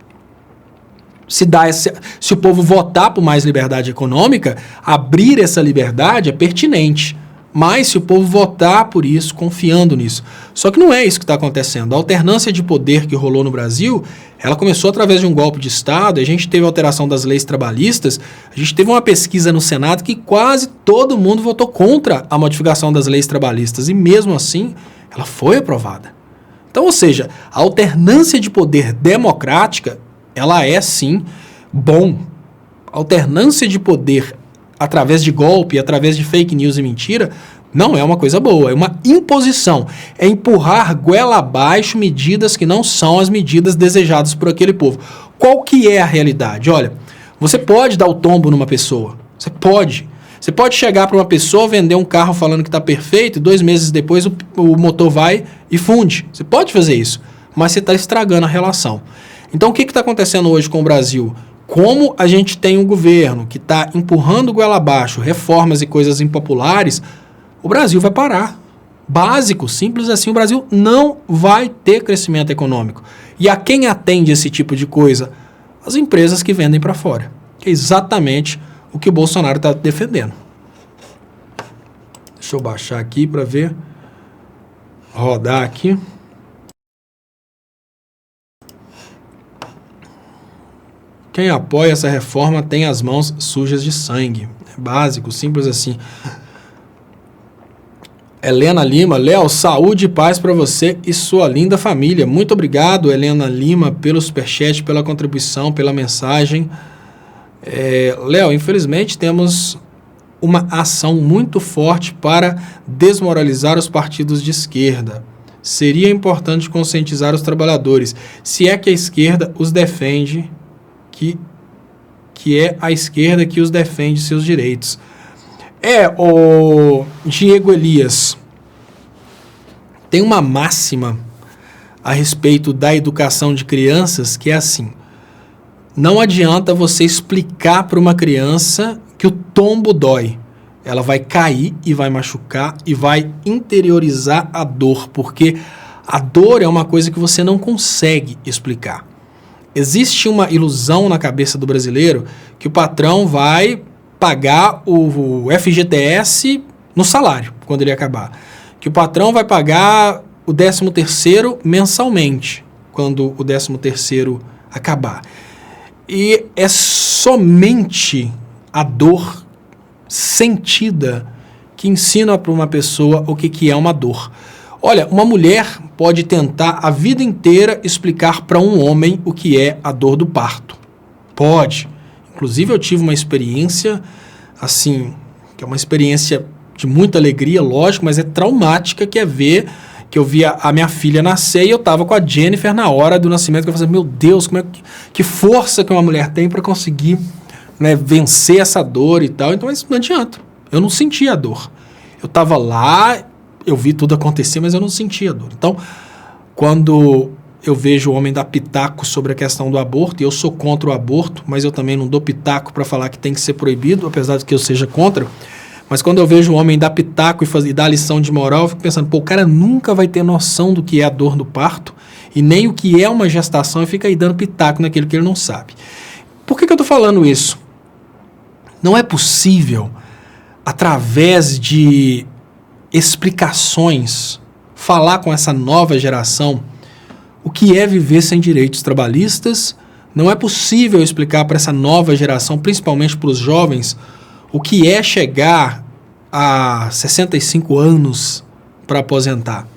se o povo votar por mais liberdade econômica, abrir essa liberdade é pertinente. mas se o povo votar por isso, confiando nisso. Só que não é isso que está acontecendo. A alternância de poder que rolou no Brasil, ela começou através de um golpe de Estado, a gente teve a alteração das leis trabalhistas, a gente teve uma pesquisa no Senado que quase todo mundo votou contra a modificação das leis trabalhistas, e mesmo assim, ela foi aprovada. Então, ou seja, a alternância de poder democrática, ela é sim bom. A alternância de poder através de golpe, através de fake news e mentira, não é uma coisa boa, é uma imposição. É empurrar goela abaixo medidas que não são as medidas desejadas por aquele povo. Qual que é a realidade? Olha, você pode dar o tombo numa pessoa, você pode. Você pode chegar para uma pessoa, vender um carro falando que está perfeito, e 2 meses depois o motor vai e funde. Você pode fazer isso, mas você está estragando a relação. Então o que está acontecendo hoje com o Brasil? Como a gente tem um governo que está empurrando goela abaixo reformas e coisas impopulares, o Brasil vai parar. Básico, simples assim, o Brasil não vai ter crescimento econômico. E a quem atende esse tipo de coisa? As empresas que vendem para fora. Que é exatamente o que o Bolsonaro está defendendo. Deixa eu baixar aqui para ver. Rodar aqui. Quem apoia essa reforma tem as mãos sujas de sangue. É básico, simples assim. Helena Lima, Léo, saúde e paz para você e sua linda família. Muito obrigado, Helena Lima, pelo superchat, pela contribuição, pela mensagem. Léo, infelizmente temos uma ação muito forte para desmoralizar os partidos de esquerda. Seria importante conscientizar os trabalhadores, se é que a esquerda os defende, que é a esquerda que os defende seus direitos. O Diego Elias, tem uma máxima a respeito da educação de crianças que é assim: não adianta você explicar para uma criança que o tombo dói. Ela vai cair e vai machucar e vai interiorizar a dor, porque a dor é uma coisa que você não consegue explicar. Existe uma ilusão na cabeça do brasileiro que o patrão vai pagar o FGTS no salário, quando ele acabar. Que o patrão vai pagar o 13º mensalmente, quando o 13º acabar. E é somente a dor sentida que ensina para uma pessoa o que é uma dor. Olha, uma mulher pode tentar a vida inteira explicar para um homem o que é a dor do parto. Pode. Inclusive eu tive uma experiência, assim, que é uma experiência de muita alegria, lógico, mas é traumática, que é ver que eu via a minha filha nascer e eu estava com a Jennifer na hora do nascimento, que eu falei, meu Deus, que força que uma mulher tem para conseguir, né, vencer essa dor e tal. Então isso não adianta. Eu não sentia a dor. Eu estava lá, eu vi tudo acontecer, mas eu não sentia dor. Então, quando eu vejo o homem dar pitaco sobre a questão do aborto, e eu sou contra o aborto, mas eu também não dou pitaco para falar que tem que ser proibido, apesar de que eu seja contra, mas quando eu vejo o homem dar pitaco e dar lição de moral, eu fico pensando, o cara nunca vai ter noção do que é a dor do parto, e nem o que é uma gestação, e fica aí dando pitaco naquilo que ele não sabe. Por que eu estou falando isso? Não é possível, através de explicações, falar com essa nova geração o que é viver sem direitos trabalhistas. Não é possível explicar para essa nova geração, principalmente para os jovens, o que é chegar a 65 anos para aposentar.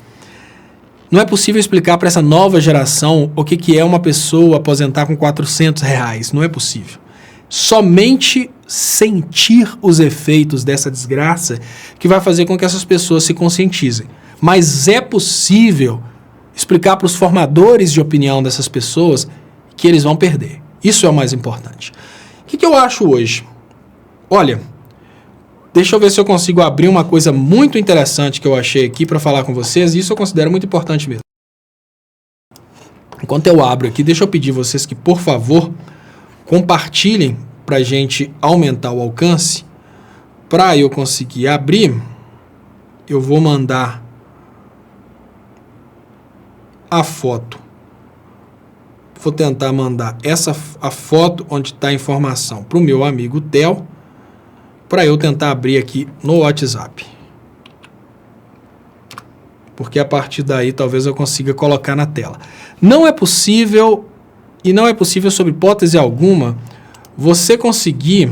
Não é possível explicar para essa nova geração o que é uma pessoa aposentar com R$400. Não é possível. Somente sentir os efeitos dessa desgraça que vai fazer com que essas pessoas se conscientizem. Mas é possível explicar para os formadores de opinião dessas pessoas que eles vão perder. Isso é o mais importante. O que eu acho hoje? Olha, deixa eu ver se eu consigo abrir uma coisa muito interessante que eu achei aqui para falar com vocês, e isso eu considero muito importante mesmo. Enquanto eu abro aqui, deixa eu pedir vocês que, por favor, compartilhem para a gente aumentar o alcance. Para eu conseguir abrir, eu vou mandar a foto. Vou tentar mandar a foto onde está a informação para o meu amigo Theo, para eu tentar abrir aqui no WhatsApp. porque a partir daí talvez eu consiga colocar na tela. Não é possível, e não é possível sob hipótese alguma, você conseguir...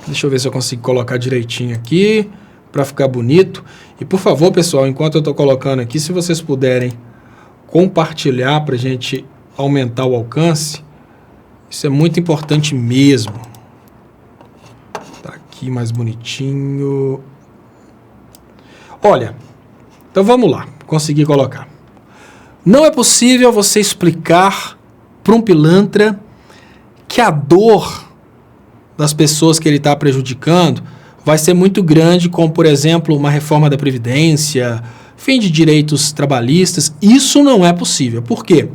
Deixa eu ver se eu consigo colocar direitinho aqui, para ficar bonito. E por favor, pessoal, enquanto eu estou colocando aqui, se vocês puderem compartilhar para a gente aumentar o alcance, isso é muito importante mesmo. Tá aqui mais bonitinho. Olha, então vamos lá, consegui colocar. Não é possível você explicar para um pilantra que a dor das pessoas que ele está prejudicando vai ser muito grande, como, por exemplo, uma reforma da Previdência, fim de direitos trabalhistas. Isso não é possível. Por quê?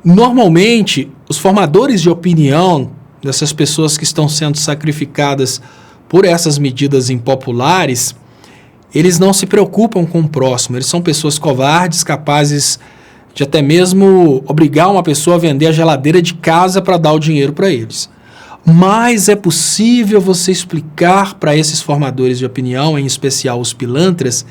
Normalmente, os formadores de opinião dessas pessoas que estão sendo sacrificadas por essas medidas impopulares, eles não se preocupam com o próximo. Eles são pessoas covardes, capazes de até mesmo obrigar uma pessoa a vender a geladeira de casa para dar o dinheiro para eles. Mas é possível você explicar para esses formadores de opinião, em especial os pilantras,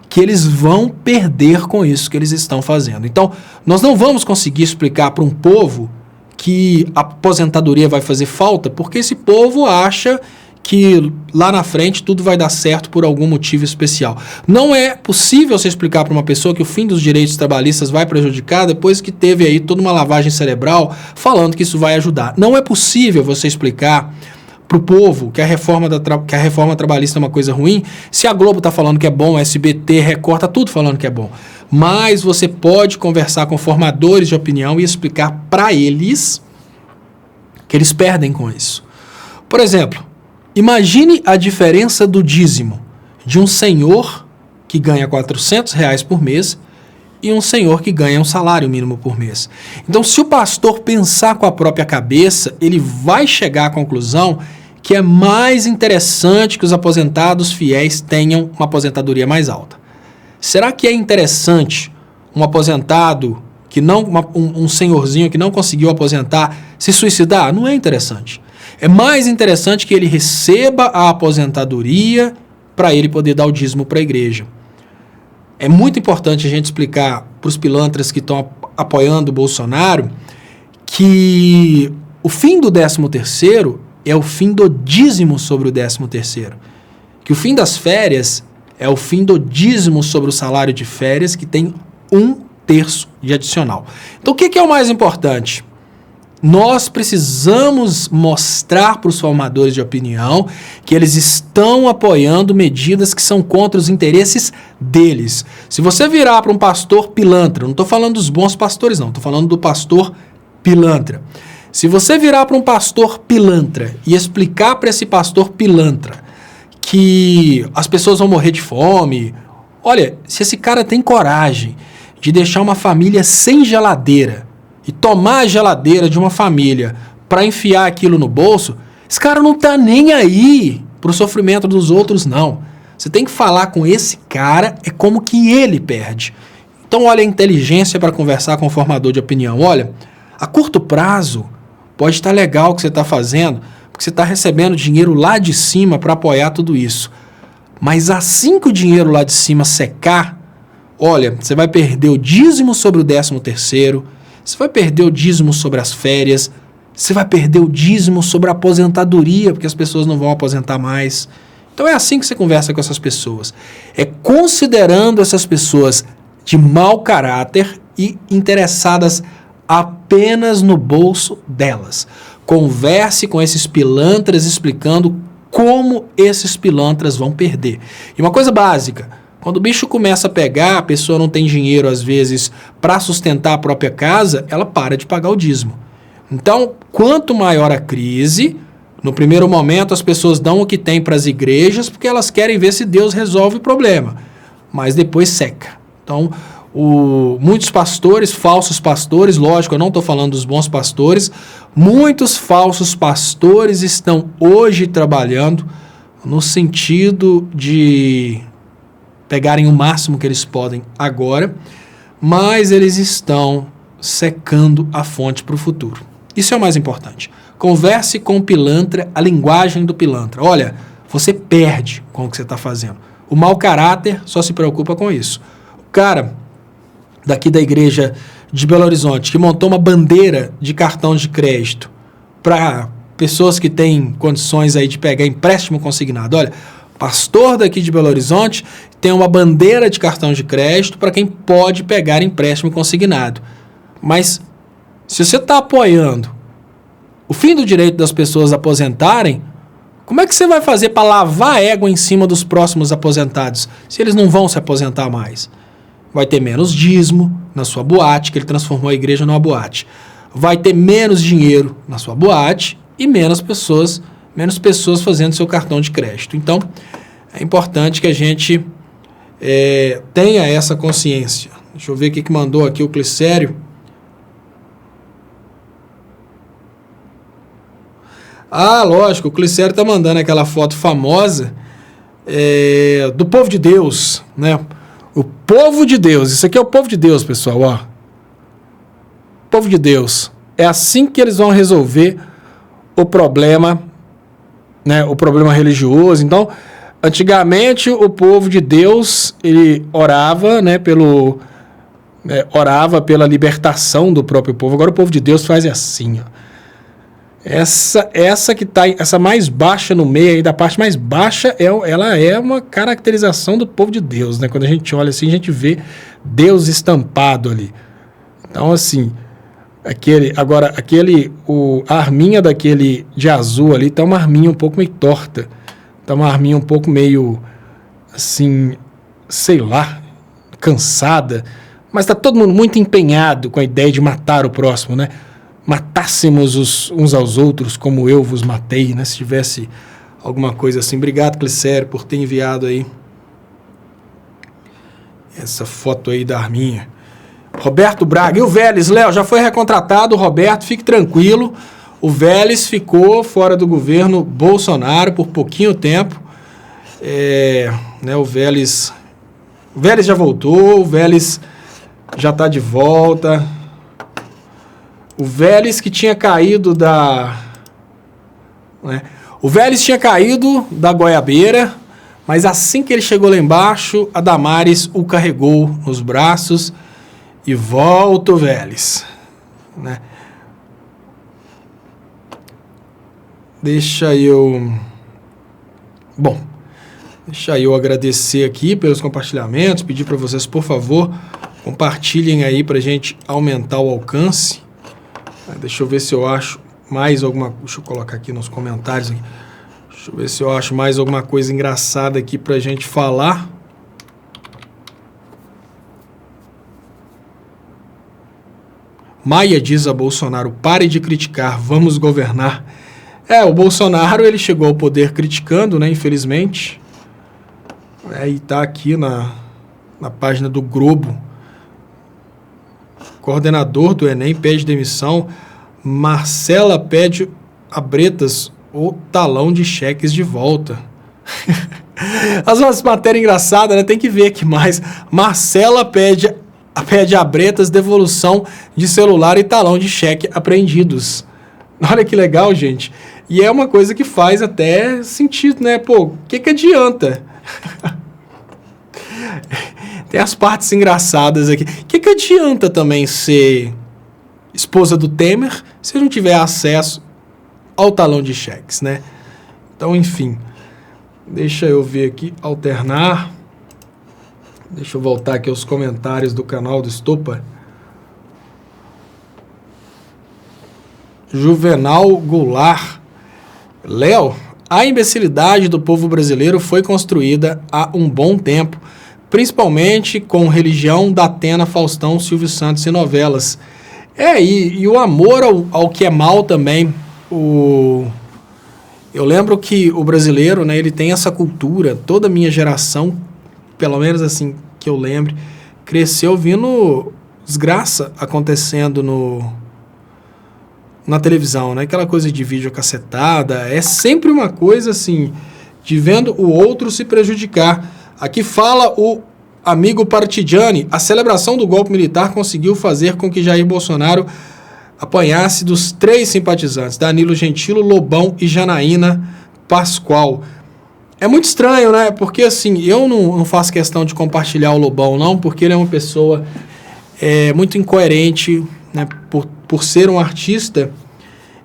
que eles vão perder com isso que eles estão fazendo. Então, nós não vamos conseguir explicar para um povo que a aposentadoria vai fazer falta, porque esse povo acha que lá na frente tudo vai dar certo por algum motivo especial. Não é possível você explicar para uma pessoa que o fim dos direitos trabalhistas vai prejudicar depois que teve aí toda uma lavagem cerebral falando que isso vai ajudar. Não é possível você explicar para o povo que a reforma trabalhista é uma coisa ruim, se a Globo está falando que é bom, SBT, Record, está tudo falando que é bom. Mas você pode conversar com formadores de opinião e explicar para eles que eles perdem com isso. Por exemplo, imagine a diferença do dízimo de um senhor que ganha R$400 por mês e um senhor que ganha um salário mínimo por mês. Então, se o pastor pensar com a própria cabeça, ele vai chegar à conclusão que é mais interessante que os aposentados fiéis tenham uma aposentadoria mais alta. Será que é interessante um aposentado, um senhorzinho que não conseguiu aposentar, se suicidar? Não é interessante. É mais interessante que ele receba a aposentadoria para ele poder dar o dízimo para a igreja. É muito importante a gente explicar para os pilantras que estão apoiando o Bolsonaro que o fim do 13º é o fim do dízimo sobre o 13º. Que o fim das férias é o fim do dízimo sobre o salário de férias, que tem 1/3 de adicional. Então, o que é o mais importante? Nós precisamos mostrar para os formadores de opinião que eles estão apoiando medidas que são contra os interesses deles. Se você virar para um pastor pilantra, não estou falando dos bons pastores não, estou falando do pastor pilantra. Se você virar para um pastor pilantra e explicar para esse pastor pilantra que as pessoas vão morrer de fome, olha, se esse cara tem coragem de deixar uma família sem geladeira e tomar a geladeira de uma família para enfiar aquilo no bolso, esse cara não tá nem aí pro sofrimento dos outros, não. Você tem que falar com esse cara, é como que ele perde. Então, olha a inteligência para conversar com o formador de opinião. Olha, a curto prazo, pode estar legal o que você está fazendo, porque você está recebendo dinheiro lá de cima para apoiar tudo isso. Mas assim que o dinheiro lá de cima secar, olha, você vai perder o dízimo sobre o 13º, você vai perder o dízimo sobre as férias, você vai perder o dízimo sobre a aposentadoria, porque as pessoas não vão aposentar mais. Então é assim que você conversa com essas pessoas. É considerando essas pessoas de mau caráter e interessadas apenas no bolso delas. Converse com esses pilantras explicando como esses pilantras vão perder. E uma coisa básica, quando o bicho começa a pegar, a pessoa não tem dinheiro, às vezes, para sustentar a própria casa, ela para de pagar o dízimo. Então, quanto maior a crise, no primeiro momento as pessoas dão o que tem para as igrejas, porque elas querem ver se Deus resolve o problema. Mas depois seca. Então, muitos pastores, falsos pastores, lógico, eu não estou falando dos bons pastores, muitos falsos pastores estão hoje trabalhando no sentido de pegarem o máximo que eles podem agora, mas eles estão secando a fonte para o futuro. Isso é o mais importante. Converse com o pilantra, a linguagem do pilantra. Olha, você perde com o que você está fazendo. O mau caráter só se preocupa com isso. O cara daqui da igreja de Belo Horizonte que montou uma bandeira de cartão de crédito para pessoas que têm condições aí de pegar empréstimo consignado. Olha, pastor daqui de Belo Horizonte tem uma bandeira de cartão de crédito para quem pode pegar empréstimo consignado. Mas se você está apoiando o fim do direito das pessoas aposentarem, como é que você vai fazer para lavar a égua em cima dos próximos aposentados, se eles não vão se aposentar mais? Vai ter menos dízimo na sua boate, que ele transformou a igreja numa boate. Vai ter menos dinheiro na sua boate e menos pessoas fazendo seu cartão de crédito. Então, é importante que a gente tenha essa consciência. Deixa eu ver o que mandou aqui o Clicério. Ah, lógico, o Clicério está mandando aquela foto famosa do povo de Deus, né? O povo de Deus, isso aqui é o povo de Deus, pessoal, ó. Povo de Deus. É assim que eles vão resolver o problema, né? O problema religioso. Então, antigamente o povo de Deus, ele orava, né? Orava pela libertação do próprio povo. Agora o povo de Deus faz assim, ó. Essa que tá, essa mais baixa no meio aí, da parte mais baixa, ela é uma caracterização do povo de Deus, né? Quando a gente olha assim, a gente vê Deus estampado ali. Então, assim, a arminha daquele de azul ali tá uma arminha um pouco meio torta. Tá uma arminha um pouco meio, assim, sei lá, cansada. Mas tá todo mundo muito empenhado com a ideia de matar o próximo, né? Matássemos uns aos outros como eu vos matei, né? Se tivesse alguma coisa assim. Obrigado, Clicério, por ter enviado aí essa foto aí da arminha. Roberto Braga. E o Vélez, Léo, já foi recontratado, Roberto, fique tranquilo. O Vélez ficou fora do governo Bolsonaro por pouquinho tempo. Né, o Vélez já voltou, o Vélez já está de volta. O Vélez que tinha caído o Vélez tinha caído da goiabeira, mas assim que ele chegou lá embaixo, a Damares o carregou nos braços e volta o Vélez, né? Deixa eu agradecer aqui pelos compartilhamentos, pedir para vocês, por favor, compartilhem aí para a gente aumentar o alcance. Deixa eu ver se eu acho mais alguma... Deixa eu colocar aqui nos comentários. Aqui. Deixa eu ver se eu acho mais alguma coisa engraçada aqui pra gente falar. Maia diz a Bolsonaro, pare de criticar, vamos governar. O Bolsonaro, ele chegou ao poder criticando, né, infelizmente. E tá aqui na página do Globo. Coordenador do Enem pede demissão. Marcela pede a Bretas o talão de cheques de volta. As matérias engraçadas, né? Tem que ver aqui mais. Marcela pede a Bretas devolução de celular e talão de cheque apreendidos. Olha que legal, gente. E é uma coisa que faz até sentido, né? Pô, o que adianta? Tem as partes engraçadas aqui. O que adianta também ser esposa do Temer se não tiver acesso ao talão de cheques, né? Então, enfim. Deixa eu ver aqui, alternar. Deixa eu voltar aqui aos comentários do canal do Estopa. Juvenal Goulart. Léo, a imbecilidade do povo brasileiro foi construída há um bom tempo, principalmente com religião, Datena, Faustão, Silvio Santos e novelas. E o amor ao que é mal também. Eu lembro que o brasileiro, né, ele tem essa cultura, toda a minha geração, pelo menos assim que eu lembre, cresceu vendo desgraça acontecendo na televisão, né? Aquela coisa de vídeo cacetada, é sempre uma coisa assim, de vendo o outro se prejudicar. Aqui fala o amigo Partigiani, a celebração do golpe militar conseguiu fazer com que Jair Bolsonaro apanhasse dos 3 simpatizantes, Danilo Gentili, Lobão e Janaína Pascoal. É muito estranho, né? Porque assim, eu não faço questão de compartilhar o Lobão, não, porque ele é uma pessoa muito incoerente, né? Por ser um artista,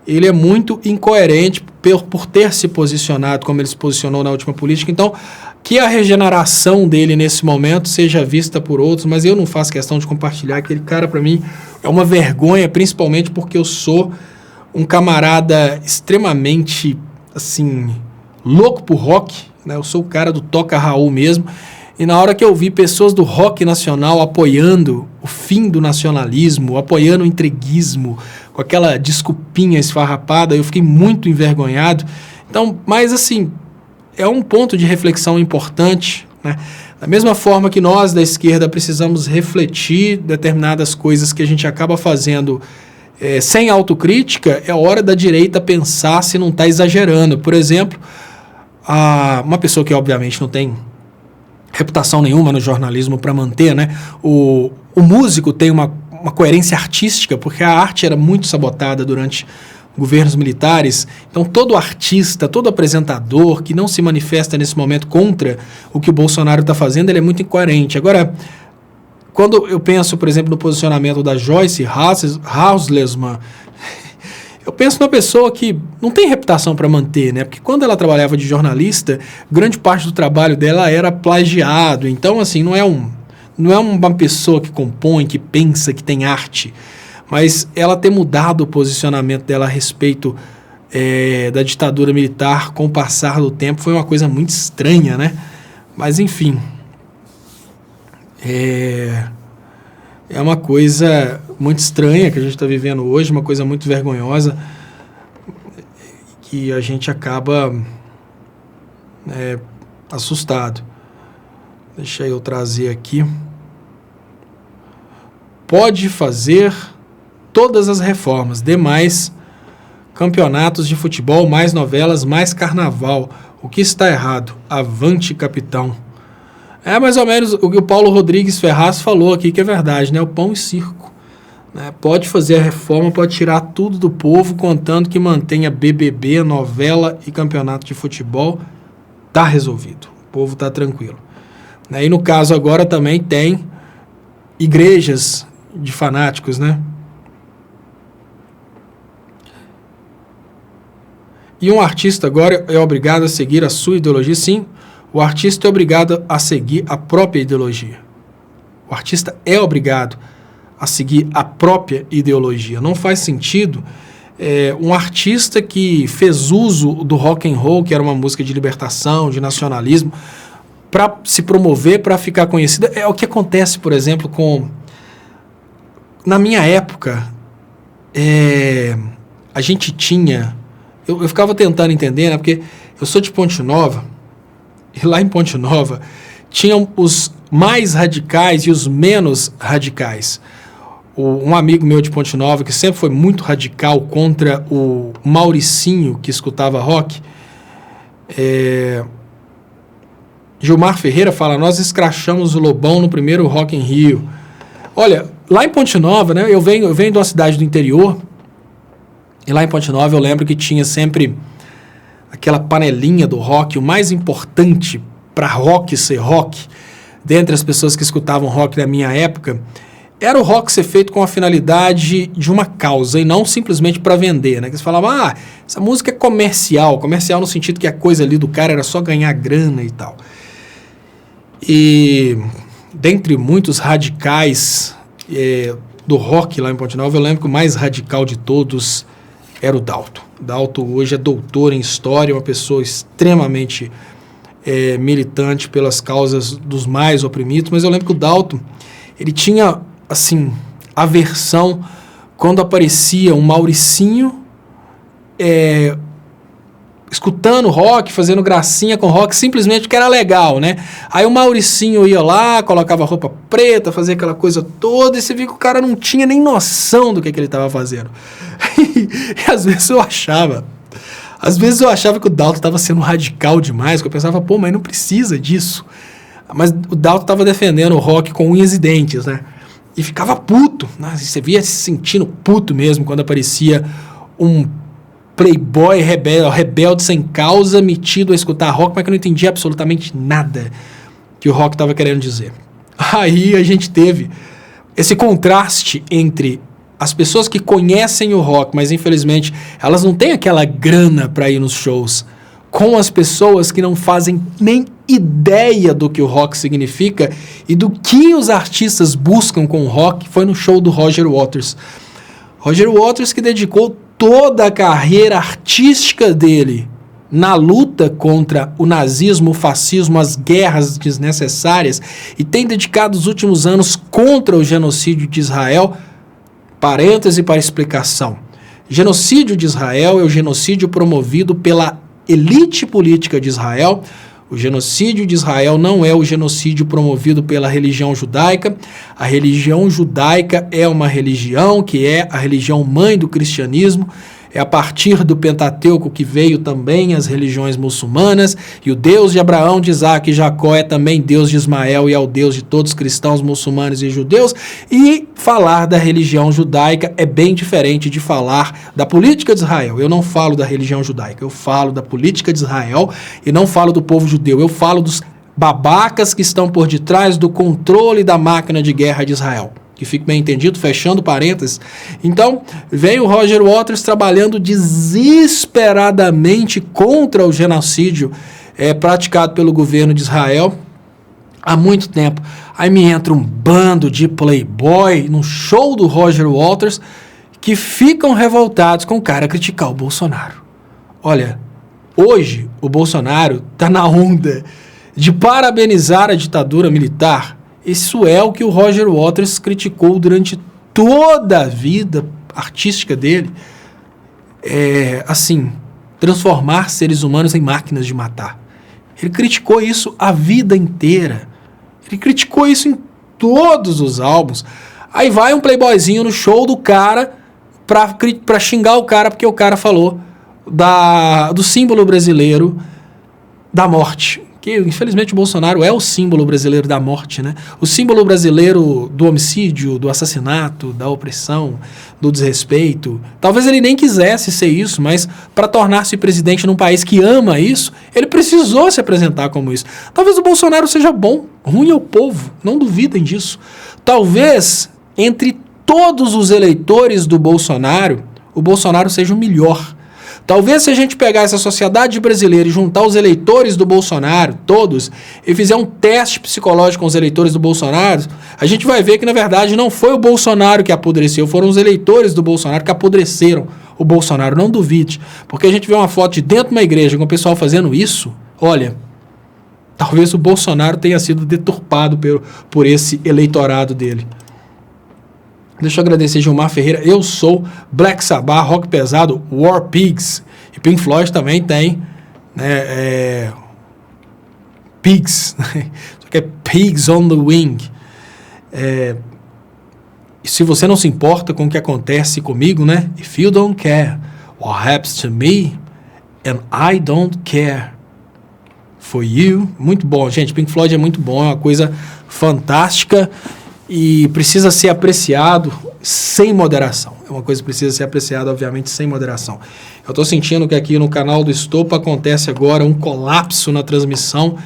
ele é muito incoerente por ter se posicionado como ele se posicionou na última política. Então, que a regeneração dele nesse momento seja vista por outros, mas eu não faço questão de compartilhar. Aquele cara, para mim, é uma vergonha, principalmente porque eu sou um camarada extremamente, assim, louco por rock, né? Eu sou o cara do Toca Raul mesmo. E na hora que eu vi pessoas do rock nacional apoiando o fim do nacionalismo, apoiando o entreguismo, com aquela desculpinha esfarrapada, eu fiquei muito envergonhado. Então, mas assim, é um ponto de reflexão importante, né? Da mesma forma que nós da esquerda precisamos refletir determinadas coisas que a gente acaba fazendo sem autocrítica, é hora da direita pensar se não está exagerando. Por exemplo, uma pessoa que obviamente não tem reputação nenhuma no jornalismo para manter, né? O músico tem uma coerência artística, porque a arte era muito sabotada durante governos militares. Então, todo artista, todo apresentador que não se manifesta nesse momento contra o que o Bolsonaro está fazendo, ele é muito incoerente. Agora, quando eu penso, por exemplo, no posicionamento da Joyce Hauslersmann, eu penso numa pessoa que não tem reputação para manter, né? Porque quando ela trabalhava de jornalista, grande parte do trabalho dela era plagiado. Então, assim, não é uma pessoa que compõe, que pensa, que tem arte. Mas ela ter mudado o posicionamento dela a respeito da ditadura militar com o passar do tempo foi uma coisa muito estranha, né? Mas, enfim, é uma coisa muito estranha que a gente está vivendo hoje, uma coisa muito vergonhosa, que a gente acaba assustado. Deixa eu trazer aqui. Pode fazer todas as reformas, demais campeonatos de futebol, mais novelas, mais carnaval. O que está errado? Avante, capitão. É mais ou menos o que o Paulo Rodrigues Ferraz falou aqui, que é verdade, né? O pão e circo. Né? Pode fazer a reforma, pode tirar tudo do povo, contando que mantenha BBB, novela e campeonato de futebol. Tá resolvido. O povo tá tranquilo. E no caso agora também tem igrejas de fanáticos, né? E um artista agora é obrigado a seguir a sua ideologia? Sim, o artista é obrigado a seguir a própria ideologia. O artista é obrigado a seguir a própria ideologia. Não faz sentido um artista que fez uso do rock and roll, que era uma música de libertação, de nacionalismo, para se promover, para ficar conhecido. É o que acontece, por exemplo, na minha época, a gente tinha... Eu ficava tentando entender, né? Porque eu sou de Ponte Nova, e lá em Ponte Nova tinham os mais radicais e os menos radicais. Um amigo meu de Ponte Nova, que sempre foi muito radical contra o Mauricinho, que escutava rock, Gilmar Ferreira fala: nós escrachamos o Lobão no primeiro Rock in Rio. Olha, lá em Ponte Nova, né, eu venho de uma cidade do interior, e lá em Ponte Nova eu lembro que tinha sempre aquela panelinha do rock. O mais importante para rock ser rock, dentre as pessoas que escutavam rock na minha época, era o rock ser feito com a finalidade de uma causa e não simplesmente para vender, né? Que eles falavam, essa música é comercial no sentido que a coisa ali do cara era só ganhar grana e tal. E dentre muitos radicais do rock lá em Ponte Nova, eu lembro que o mais radical de todos era o Dalto. Dalto hoje é doutor em história, uma pessoa extremamente militante pelas causas dos mais oprimidos, mas eu lembro que o Dalto, ele tinha, assim, aversão quando aparecia um Mauricinho escutando rock, fazendo gracinha com rock, simplesmente porque era legal, né? Aí o Mauricinho ia lá, colocava roupa preta, fazia aquela coisa toda, e você via que o cara não tinha nem noção do que ele estava fazendo. E às vezes eu achava que o Dalto estava sendo radical demais, que eu pensava, mas não precisa disso. Mas o Dalto estava defendendo o rock com unhas e dentes, né? E ficava puto, né? Você via se sentindo puto mesmo quando aparecia um playboy, rebelde sem causa, metido a escutar rock, mas que eu não entendia absolutamente nada que o rock estava querendo dizer. Aí a gente teve esse contraste entre as pessoas que conhecem o rock, mas infelizmente elas não têm aquela grana para ir nos shows, com as pessoas que não fazem nem ideia do que o rock significa e do que os artistas buscam com o rock. Foi no show do Roger Waters. Roger Waters, que dedicou toda a carreira artística dele na luta contra o nazismo, o fascismo, as guerras desnecessárias, e tem dedicado os últimos anos contra o genocídio de Israel. Parêntese para explicação. Genocídio de Israel é o genocídio promovido pela elite política de Israel. O genocídio de Israel não é o genocídio promovido pela religião judaica. A religião judaica é uma religião que é a religião mãe do cristianismo. É a partir do Pentateuco que veio também as religiões muçulmanas, e o Deus de Abraão, de Isaac e Jacó é também Deus de Ismael e é o Deus de todos os cristãos, muçulmanos e judeus. E falar da religião judaica é bem diferente de falar da política de Israel. Eu não falo da religião judaica, eu falo da política de Israel e não falo do povo judeu, eu falo dos babacas que estão por detrás do controle da máquina de guerra de Israel. Que fique bem entendido, fechando parênteses. Então, veio o Roger Waters trabalhando desesperadamente contra o genocídio praticado pelo governo de Israel há muito tempo. Aí me entra um bando de playboy no show do Roger Waters que ficam revoltados com o cara criticar o Bolsonaro. Olha, hoje o Bolsonaro está na onda de parabenizar a ditadura militar. Isso é o que o Roger Waters criticou durante toda a vida artística dele. Transformar seres humanos em máquinas de matar. Ele criticou isso a vida inteira. Ele criticou isso em todos os álbuns. Aí vai um playboyzinho no show do cara pra xingar o cara porque o cara falou do símbolo brasileiro da morte. Que, infelizmente, o Bolsonaro é o símbolo brasileiro da morte, né? O símbolo brasileiro do homicídio, do assassinato, da opressão, do desrespeito. Talvez ele nem quisesse ser isso, mas para tornar-se presidente num país que ama isso, ele precisou se apresentar como isso. Talvez o Bolsonaro seja bom, ruim é o povo, não duvidem disso. Talvez, entre todos os eleitores do Bolsonaro, o Bolsonaro seja o melhor. Talvez se a gente pegar essa sociedade brasileira e juntar os eleitores do Bolsonaro, todos, e fizer um teste psicológico com os eleitores do Bolsonaro, a gente vai ver que, na verdade, não foi o Bolsonaro que apodreceu, foram os eleitores do Bolsonaro que apodreceram o Bolsonaro. Não duvide, porque a gente vê uma foto de dentro de uma igreja com o pessoal fazendo isso, olha, talvez o Bolsonaro tenha sido deturpado por esse eleitorado dele. Deixa eu agradecer Gilmar Ferreira. Eu sou Black Sabbath, rock pesado, War Pigs. E Pink Floyd também tem, né, Pigs. Só que é Pigs on the Wing. E se você não se importa com o que acontece comigo, né? If you don't care what happens to me, and I don't care for you. Muito bom, gente. Pink Floyd é muito bom, é uma coisa fantástica. E precisa ser apreciado sem moderação. É uma coisa que precisa ser apreciada, obviamente, sem moderação. Eu estou sentindo que aqui no canal do Estopa acontece agora um colapso na transmissão.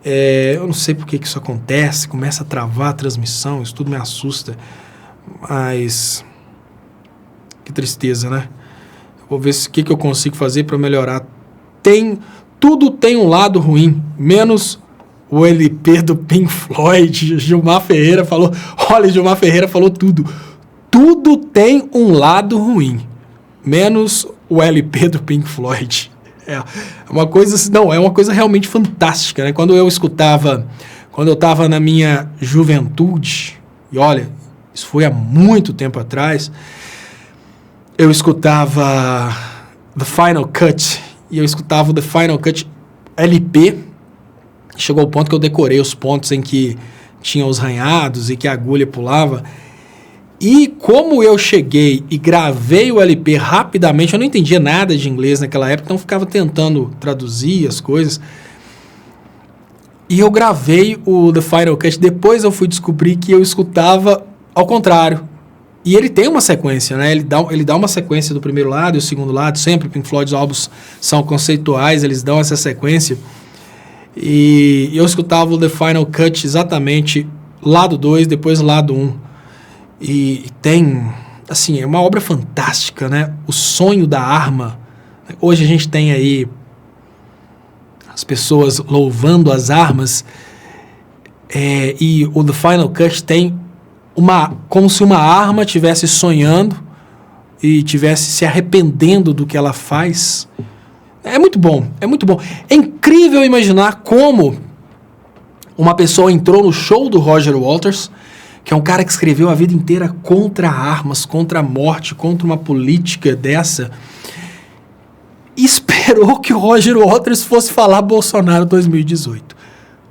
Eu não sei por que isso acontece, começa a travar a transmissão, isso tudo me assusta. Mas que tristeza, né? Vou ver o que eu consigo fazer para melhorar. Tudo tem um lado ruim, menos o LP do Pink Floyd. Gilmar Ferreira falou, olha, Gilmar Ferreira falou tudo. Tudo tem um lado ruim, menos o LP do Pink Floyd. É uma coisa realmente fantástica, né? Quando eu estava na minha juventude, e olha, isso foi há muito tempo atrás, eu escutava The Final Cut, e eu escutava o The Final Cut LP. Chegou ao ponto que eu decorei os pontos em que tinha os ranhados e que a agulha pulava. E como eu cheguei e gravei o LP rapidamente, eu não entendia nada de inglês naquela época, então eu ficava tentando traduzir as coisas. E eu gravei o The Final Cut. Depois eu fui descobrir que eu escutava ao contrário. E ele tem uma sequência, né? Ele dá uma sequência do primeiro lado e o segundo lado, sempre. Pink Floyd, os álbuns são conceituais, eles dão essa sequência. E eu escutava o The Final Cut exatamente lado 2, depois lado 1. E tem, assim, é uma obra fantástica, né? O sonho da arma. Hoje a gente tem aí as pessoas louvando as armas, e o The Final Cut tem como se uma arma estivesse sonhando e estivesse se arrependendo do que ela faz. É muito bom, é muito bom. É incrível imaginar como uma pessoa entrou no show do Roger Waters, que é um cara que escreveu a vida inteira contra armas, contra a morte, contra uma política dessa, e esperou que o Roger Waters fosse falar Bolsonaro 2018.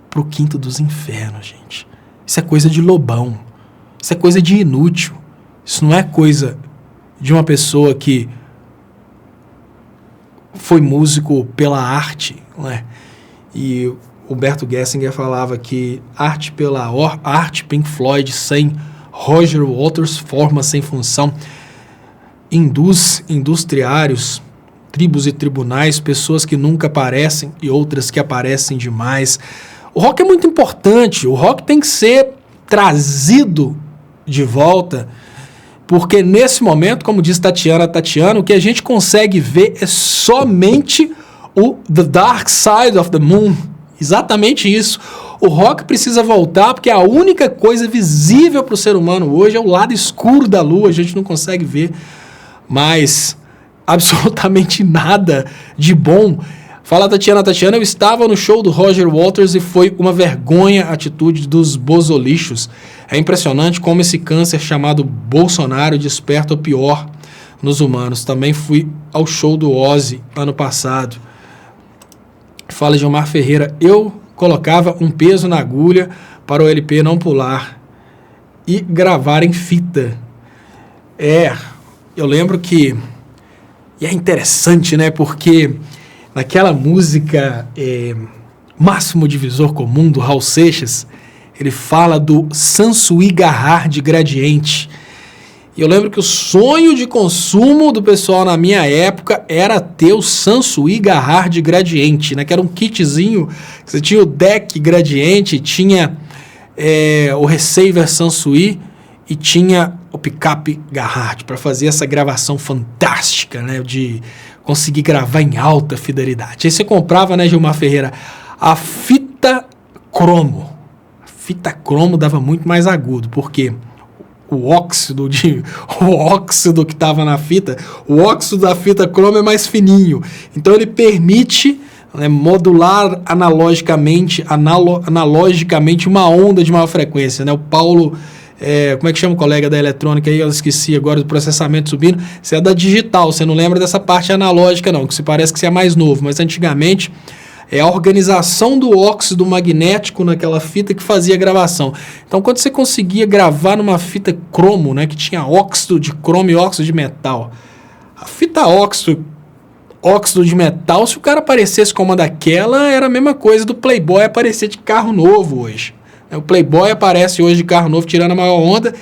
Pro quinto dos infernos, gente. Isso é coisa de lobão. Isso é coisa de inútil. Isso não é coisa de uma pessoa que foi músico pela arte, não é? E Humberto Gessinger falava que arte pela arte, Pink Floyd sem Roger Waters, forma sem função, industriários, tribos e tribunais, pessoas que nunca aparecem e outras que aparecem demais. O rock é muito importante, o rock tem que ser trazido de volta, porque nesse momento, como diz Tatiana, o que a gente consegue ver é somente o The Dark Side of the Moon. Exatamente isso. O rock precisa voltar porque a única coisa visível para o ser humano hoje é o lado escuro da lua. A gente não consegue ver mais absolutamente nada de bom. Fala, Tatiana, eu estava no show do Roger Waters e foi uma vergonha a atitude dos bozolichos. É impressionante como esse câncer chamado Bolsonaro desperta o pior nos humanos. Também fui ao show do Ozzy ano passado. Fala, Gilmar Ferreira, eu colocava um peso na agulha para o LP não pular e gravar em fita. Eu lembro que... E é interessante, né? Porque naquela música Máximo Divisor Comum, do Raul Seixas, ele fala do Sansuí Garrard de gradiente. E eu lembro que o sonho de consumo do pessoal na minha época era ter o Sansuí Garrard de gradiente, né? Que era um kitzinho, que você tinha o deck gradiente, tinha o receiver Sansuí e tinha o picape Garrard para fazer essa gravação fantástica, né? De conseguir gravar em alta fidelidade. Aí você comprava, né, Gilmar Ferreira, a fita cromo. A fita cromo dava muito mais agudo, porque o óxido que estava na fita, o óxido da fita cromo é mais fininho. Então ele permite, né, modular analogicamente uma onda de maior frequência, né? O Paulo... como é que chama o colega da eletrônica aí? Eu esqueci agora do processamento subindo. Você é da digital, você não lembra dessa parte analógica não, que se parece que você é mais novo, mas antigamente é a organização do óxido magnético naquela fita que fazia a gravação. Então quando você conseguia gravar numa fita cromo, né, que tinha óxido de cromo e óxido de metal, a fita óxido de metal, se o cara aparecesse com uma daquela, era a mesma coisa do Playboy aparecer de carro novo hoje. O Playboy aparece hoje de carro novo, tirando a maior onda.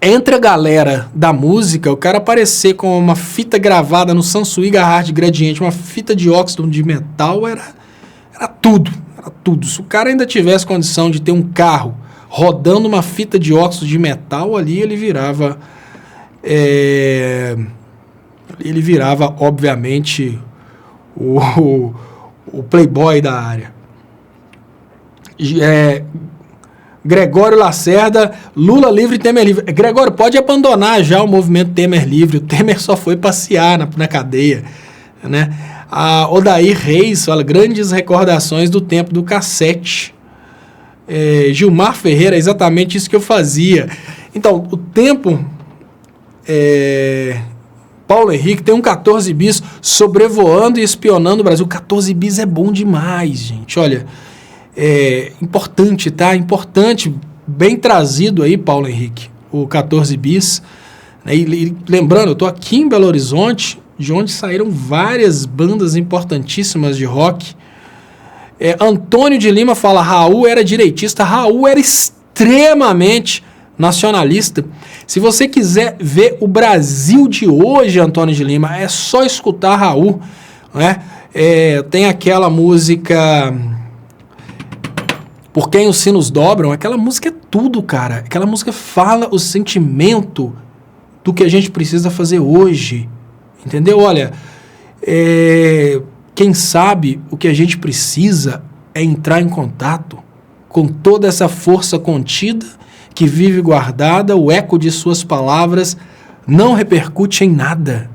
Entre a galera da música, o cara aparecer com uma fita gravada no Sansuí Garrard Gradiente, uma fita de óxido de metal, era tudo. Era tudo. Se o cara ainda tivesse condição de ter um carro rodando uma fita de óxido de metal, ali ele virava... obviamente, o Playboy da área. Gregório Lacerda, Lula livre, Temer livre. Gregório, pode abandonar já o movimento Temer livre. O Temer só foi passear na cadeia, né? A Odair Reis fala, grandes recordações do tempo do cassete. Gilmar Ferreira, exatamente isso que eu fazia. Então, o tempo... Paulo Henrique tem um 14 bis sobrevoando e espionando o Brasil. 14 bis é bom demais, gente. Olha... importante, tá? Importante, bem trazido aí, Paulo Henrique, o 14 bis. E lembrando, eu tô aqui em Belo Horizonte, de onde saíram várias bandas importantíssimas de rock. Antônio de Lima fala, Raul era direitista. Raul era extremamente nacionalista. Se você quiser ver o Brasil de hoje, Antônio de Lima, é só escutar Raul, né? Tem aquela música Por Quem os Sinos Dobram. Aquela música é tudo, cara. Aquela música fala o sentimento do que a gente precisa fazer hoje, entendeu? Olha, quem sabe o que a gente precisa é entrar em contato com toda essa força contida que vive guardada. O eco de suas palavras não repercute em nada.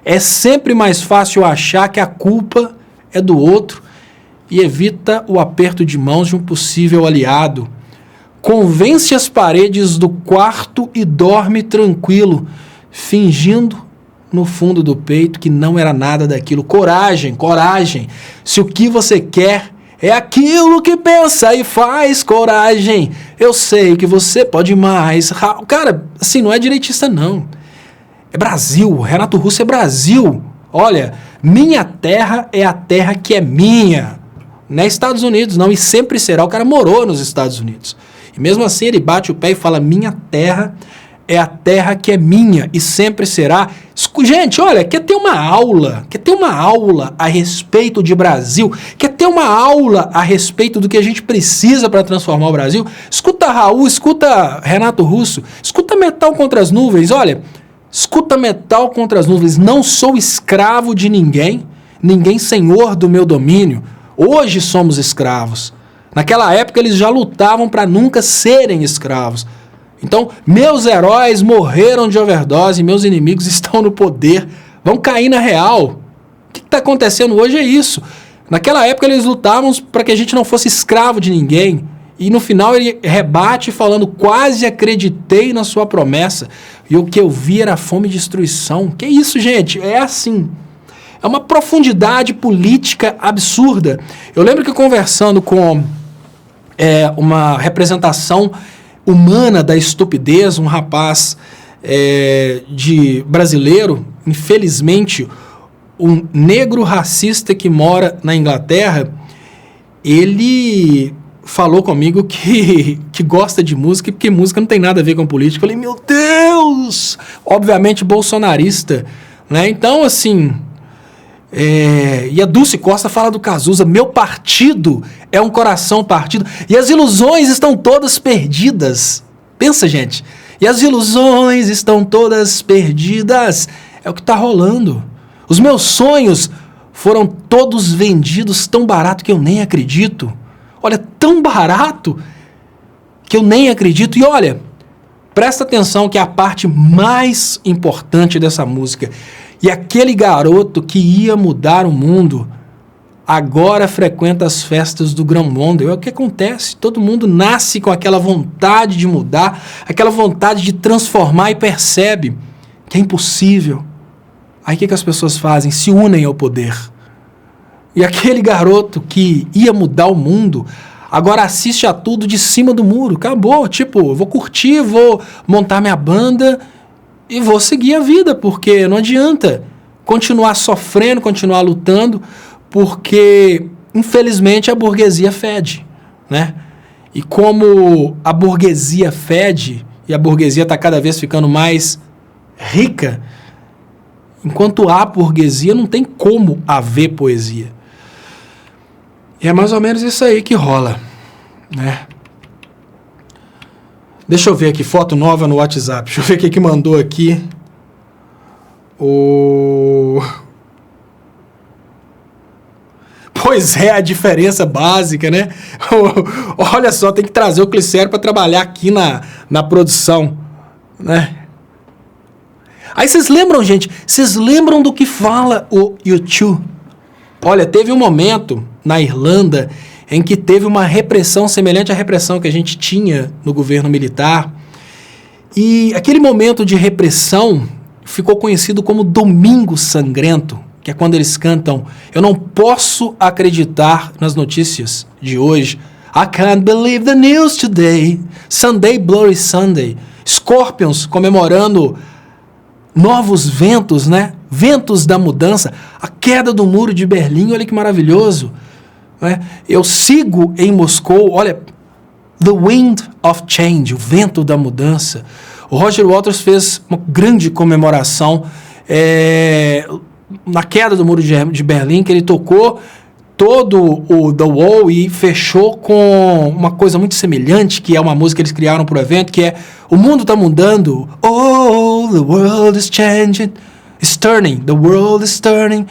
É sempre mais fácil achar que a culpa é do outro e evita o aperto de mãos de um possível aliado. Convence as paredes do quarto e dorme tranquilo, fingindo no fundo do peito que não era nada daquilo. Coragem, coragem. Se o que você quer é aquilo que pensa e faz, coragem. Eu sei que você pode mais. Cara, assim, não é direitista, não. É Brasil. Renato Russo é Brasil. Olha, minha terra é a terra que é minha. Não é Estados Unidos, não. E sempre será. O cara morou nos Estados Unidos. E mesmo assim ele bate o pé e fala, minha terra é a terra que é minha e sempre será. Gente, olha, quer ter uma aula a respeito de Brasil, quer ter uma aula a respeito do que a gente precisa para transformar o Brasil? Escuta Raul, escuta Renato Russo, escuta Metal contra as Nuvens, olha, escuta Metal contra as Nuvens. Não sou escravo de ninguém, ninguém senhor do meu domínio. Hoje somos escravos. Naquela época eles já lutavam para nunca serem escravos. Então, meus heróis morreram de overdose, meus inimigos estão no poder, vão cair na real. O que está acontecendo hoje é isso. Naquela época eles lutavam para que a gente não fosse escravo de ninguém. E no final ele rebate falando, quase acreditei na sua promessa. E o que eu vi era fome e destruição. Que isso, gente? É assim. É uma profundidade política absurda. Eu lembro que conversando com uma representação humana da estupidez, um rapaz de brasileiro, infelizmente, um negro racista que mora na Inglaterra, ele falou comigo que gosta de música, porque música não tem nada a ver com política. Eu falei, meu Deus! Obviamente bolsonarista, né? Então, assim... e a Dulce Costa fala do Cazuza, meu partido é um coração partido, e as ilusões estão todas perdidas. Pensa, gente, e as ilusões estão todas perdidas. É o que está rolando. Os meus sonhos foram todos vendidos tão barato que eu nem acredito. Olha, tão barato que eu nem acredito. E olha, presta atenção que é a parte mais importante dessa música. E aquele garoto que ia mudar o mundo, agora frequenta as festas do grão-mondo. É o que acontece. Todo mundo nasce com aquela vontade de mudar, aquela vontade de transformar e percebe que é impossível. Aí o que as pessoas fazem? Se unem ao poder. E aquele garoto que ia mudar o mundo, agora assiste a tudo de cima do muro. Acabou. Tipo, vou curtir, vou montar minha banda... E vou seguir a vida, porque não adianta continuar sofrendo, continuar lutando, porque, infelizmente, a burguesia fede, né? E como a burguesia fede, e a burguesia está cada vez ficando mais rica, enquanto há burguesia, não tem como haver poesia. E é mais ou menos isso aí que rola, né? Deixa eu ver aqui, foto nova no WhatsApp. Deixa eu ver o que mandou aqui. Pois é, a diferença básica, né? Olha só, tem que trazer o Clicério para trabalhar aqui na produção, né? Aí vocês lembram, gente? Vocês lembram do que fala o U2? Olha, teve um momento na Irlanda em que teve uma repressão semelhante à repressão que a gente tinha no governo militar. E aquele momento de repressão ficou conhecido como Domingo Sangrento, que é quando eles cantam Eu não posso acreditar nas notícias de hoje. I can't believe the news today. Sunday, Bloody Sunday. Scorpions comemorando novos ventos, né? Ventos da mudança. A queda do muro de Berlim, olha que maravilhoso. Eu sigo em Moscou, olha, The Wind of Change, o vento da mudança. O Roger Waters fez uma grande comemoração na queda do Muro de Berlim, que ele tocou todo o The Wall e fechou com uma coisa muito semelhante, que é uma música que eles criaram para o evento, que é O Mundo Está Mudando. Oh, the world is changing. It's turning. The world is turning.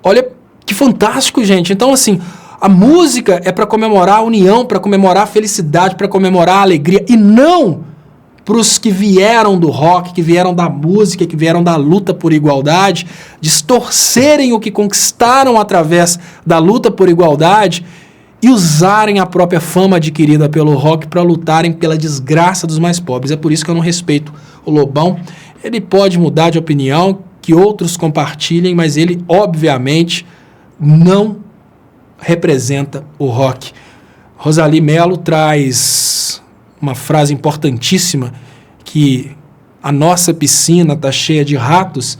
Olha que fantástico, gente. Então, assim, a música é para comemorar a união, para comemorar a felicidade, para comemorar a alegria, e não para os que vieram do rock, que vieram da música, que vieram da luta por igualdade, distorcerem o que conquistaram através da luta por igualdade e usarem a própria fama adquirida pelo rock para lutarem pela desgraça dos mais pobres. É por isso que eu não respeito o Lobão. Ele pode mudar de opinião, que outros compartilhem, mas ele, obviamente, não representa o rock. Rosali Melo traz uma frase importantíssima, que a nossa piscina está cheia de ratos,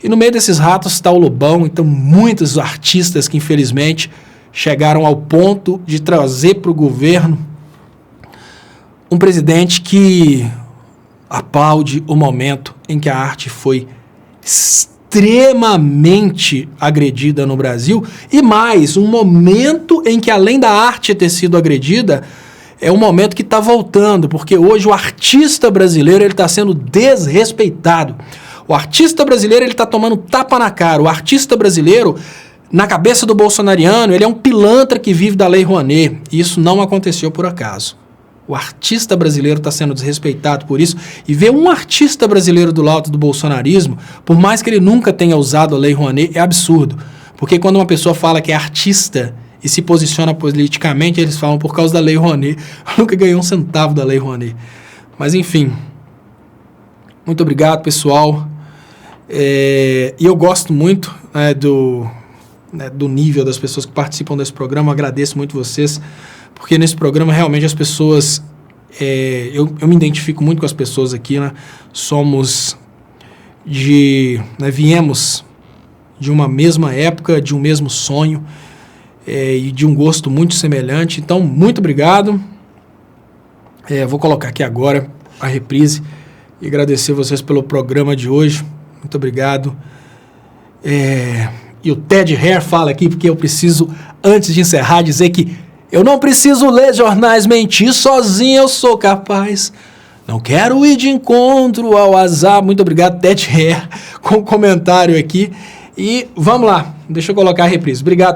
e no meio desses ratos está o Lobão. Então muitos artistas que infelizmente chegaram ao ponto de trazer para o governo um presidente que aplaude o momento em que a arte foi extremamente agredida no Brasil, e mais, um momento em que, além da arte ter sido agredida, é um momento que está voltando, porque hoje o artista brasileiro está sendo desrespeitado. O artista brasileiro está tomando tapa na cara. O artista brasileiro, na cabeça do bolsonariano, ele é um pilantra que vive da Lei Rouanet. E isso não aconteceu por acaso. O artista brasileiro está sendo desrespeitado por isso. E ver um artista brasileiro do lado do bolsonarismo, por mais que ele nunca tenha usado a Lei Rouanet, é absurdo. Porque quando uma pessoa fala que é artista e se posiciona politicamente, eles falam por causa da Lei Rouanet. Eu nunca ganhei um centavo da Lei Rouanet. Mas enfim, muito obrigado, pessoal. E eu gosto muito do nível das pessoas que participam desse programa. Eu agradeço muito vocês, porque nesse programa realmente as pessoas... eu me identifico muito com as pessoas aqui, né? Viemos de uma mesma época, de um mesmo sonho, e de um gosto muito semelhante. Então, muito obrigado. Vou colocar aqui agora a reprise e agradecer vocês pelo programa de hoje. Muito obrigado. E o Ted Hare fala aqui, porque eu preciso, antes de encerrar, dizer que eu não preciso ler jornais, mentir sozinho eu sou capaz. Não quero ir de encontro ao azar. Muito obrigado, Ted Hare, com o comentário aqui. E vamos lá, deixa eu colocar a reprise. Obrigado.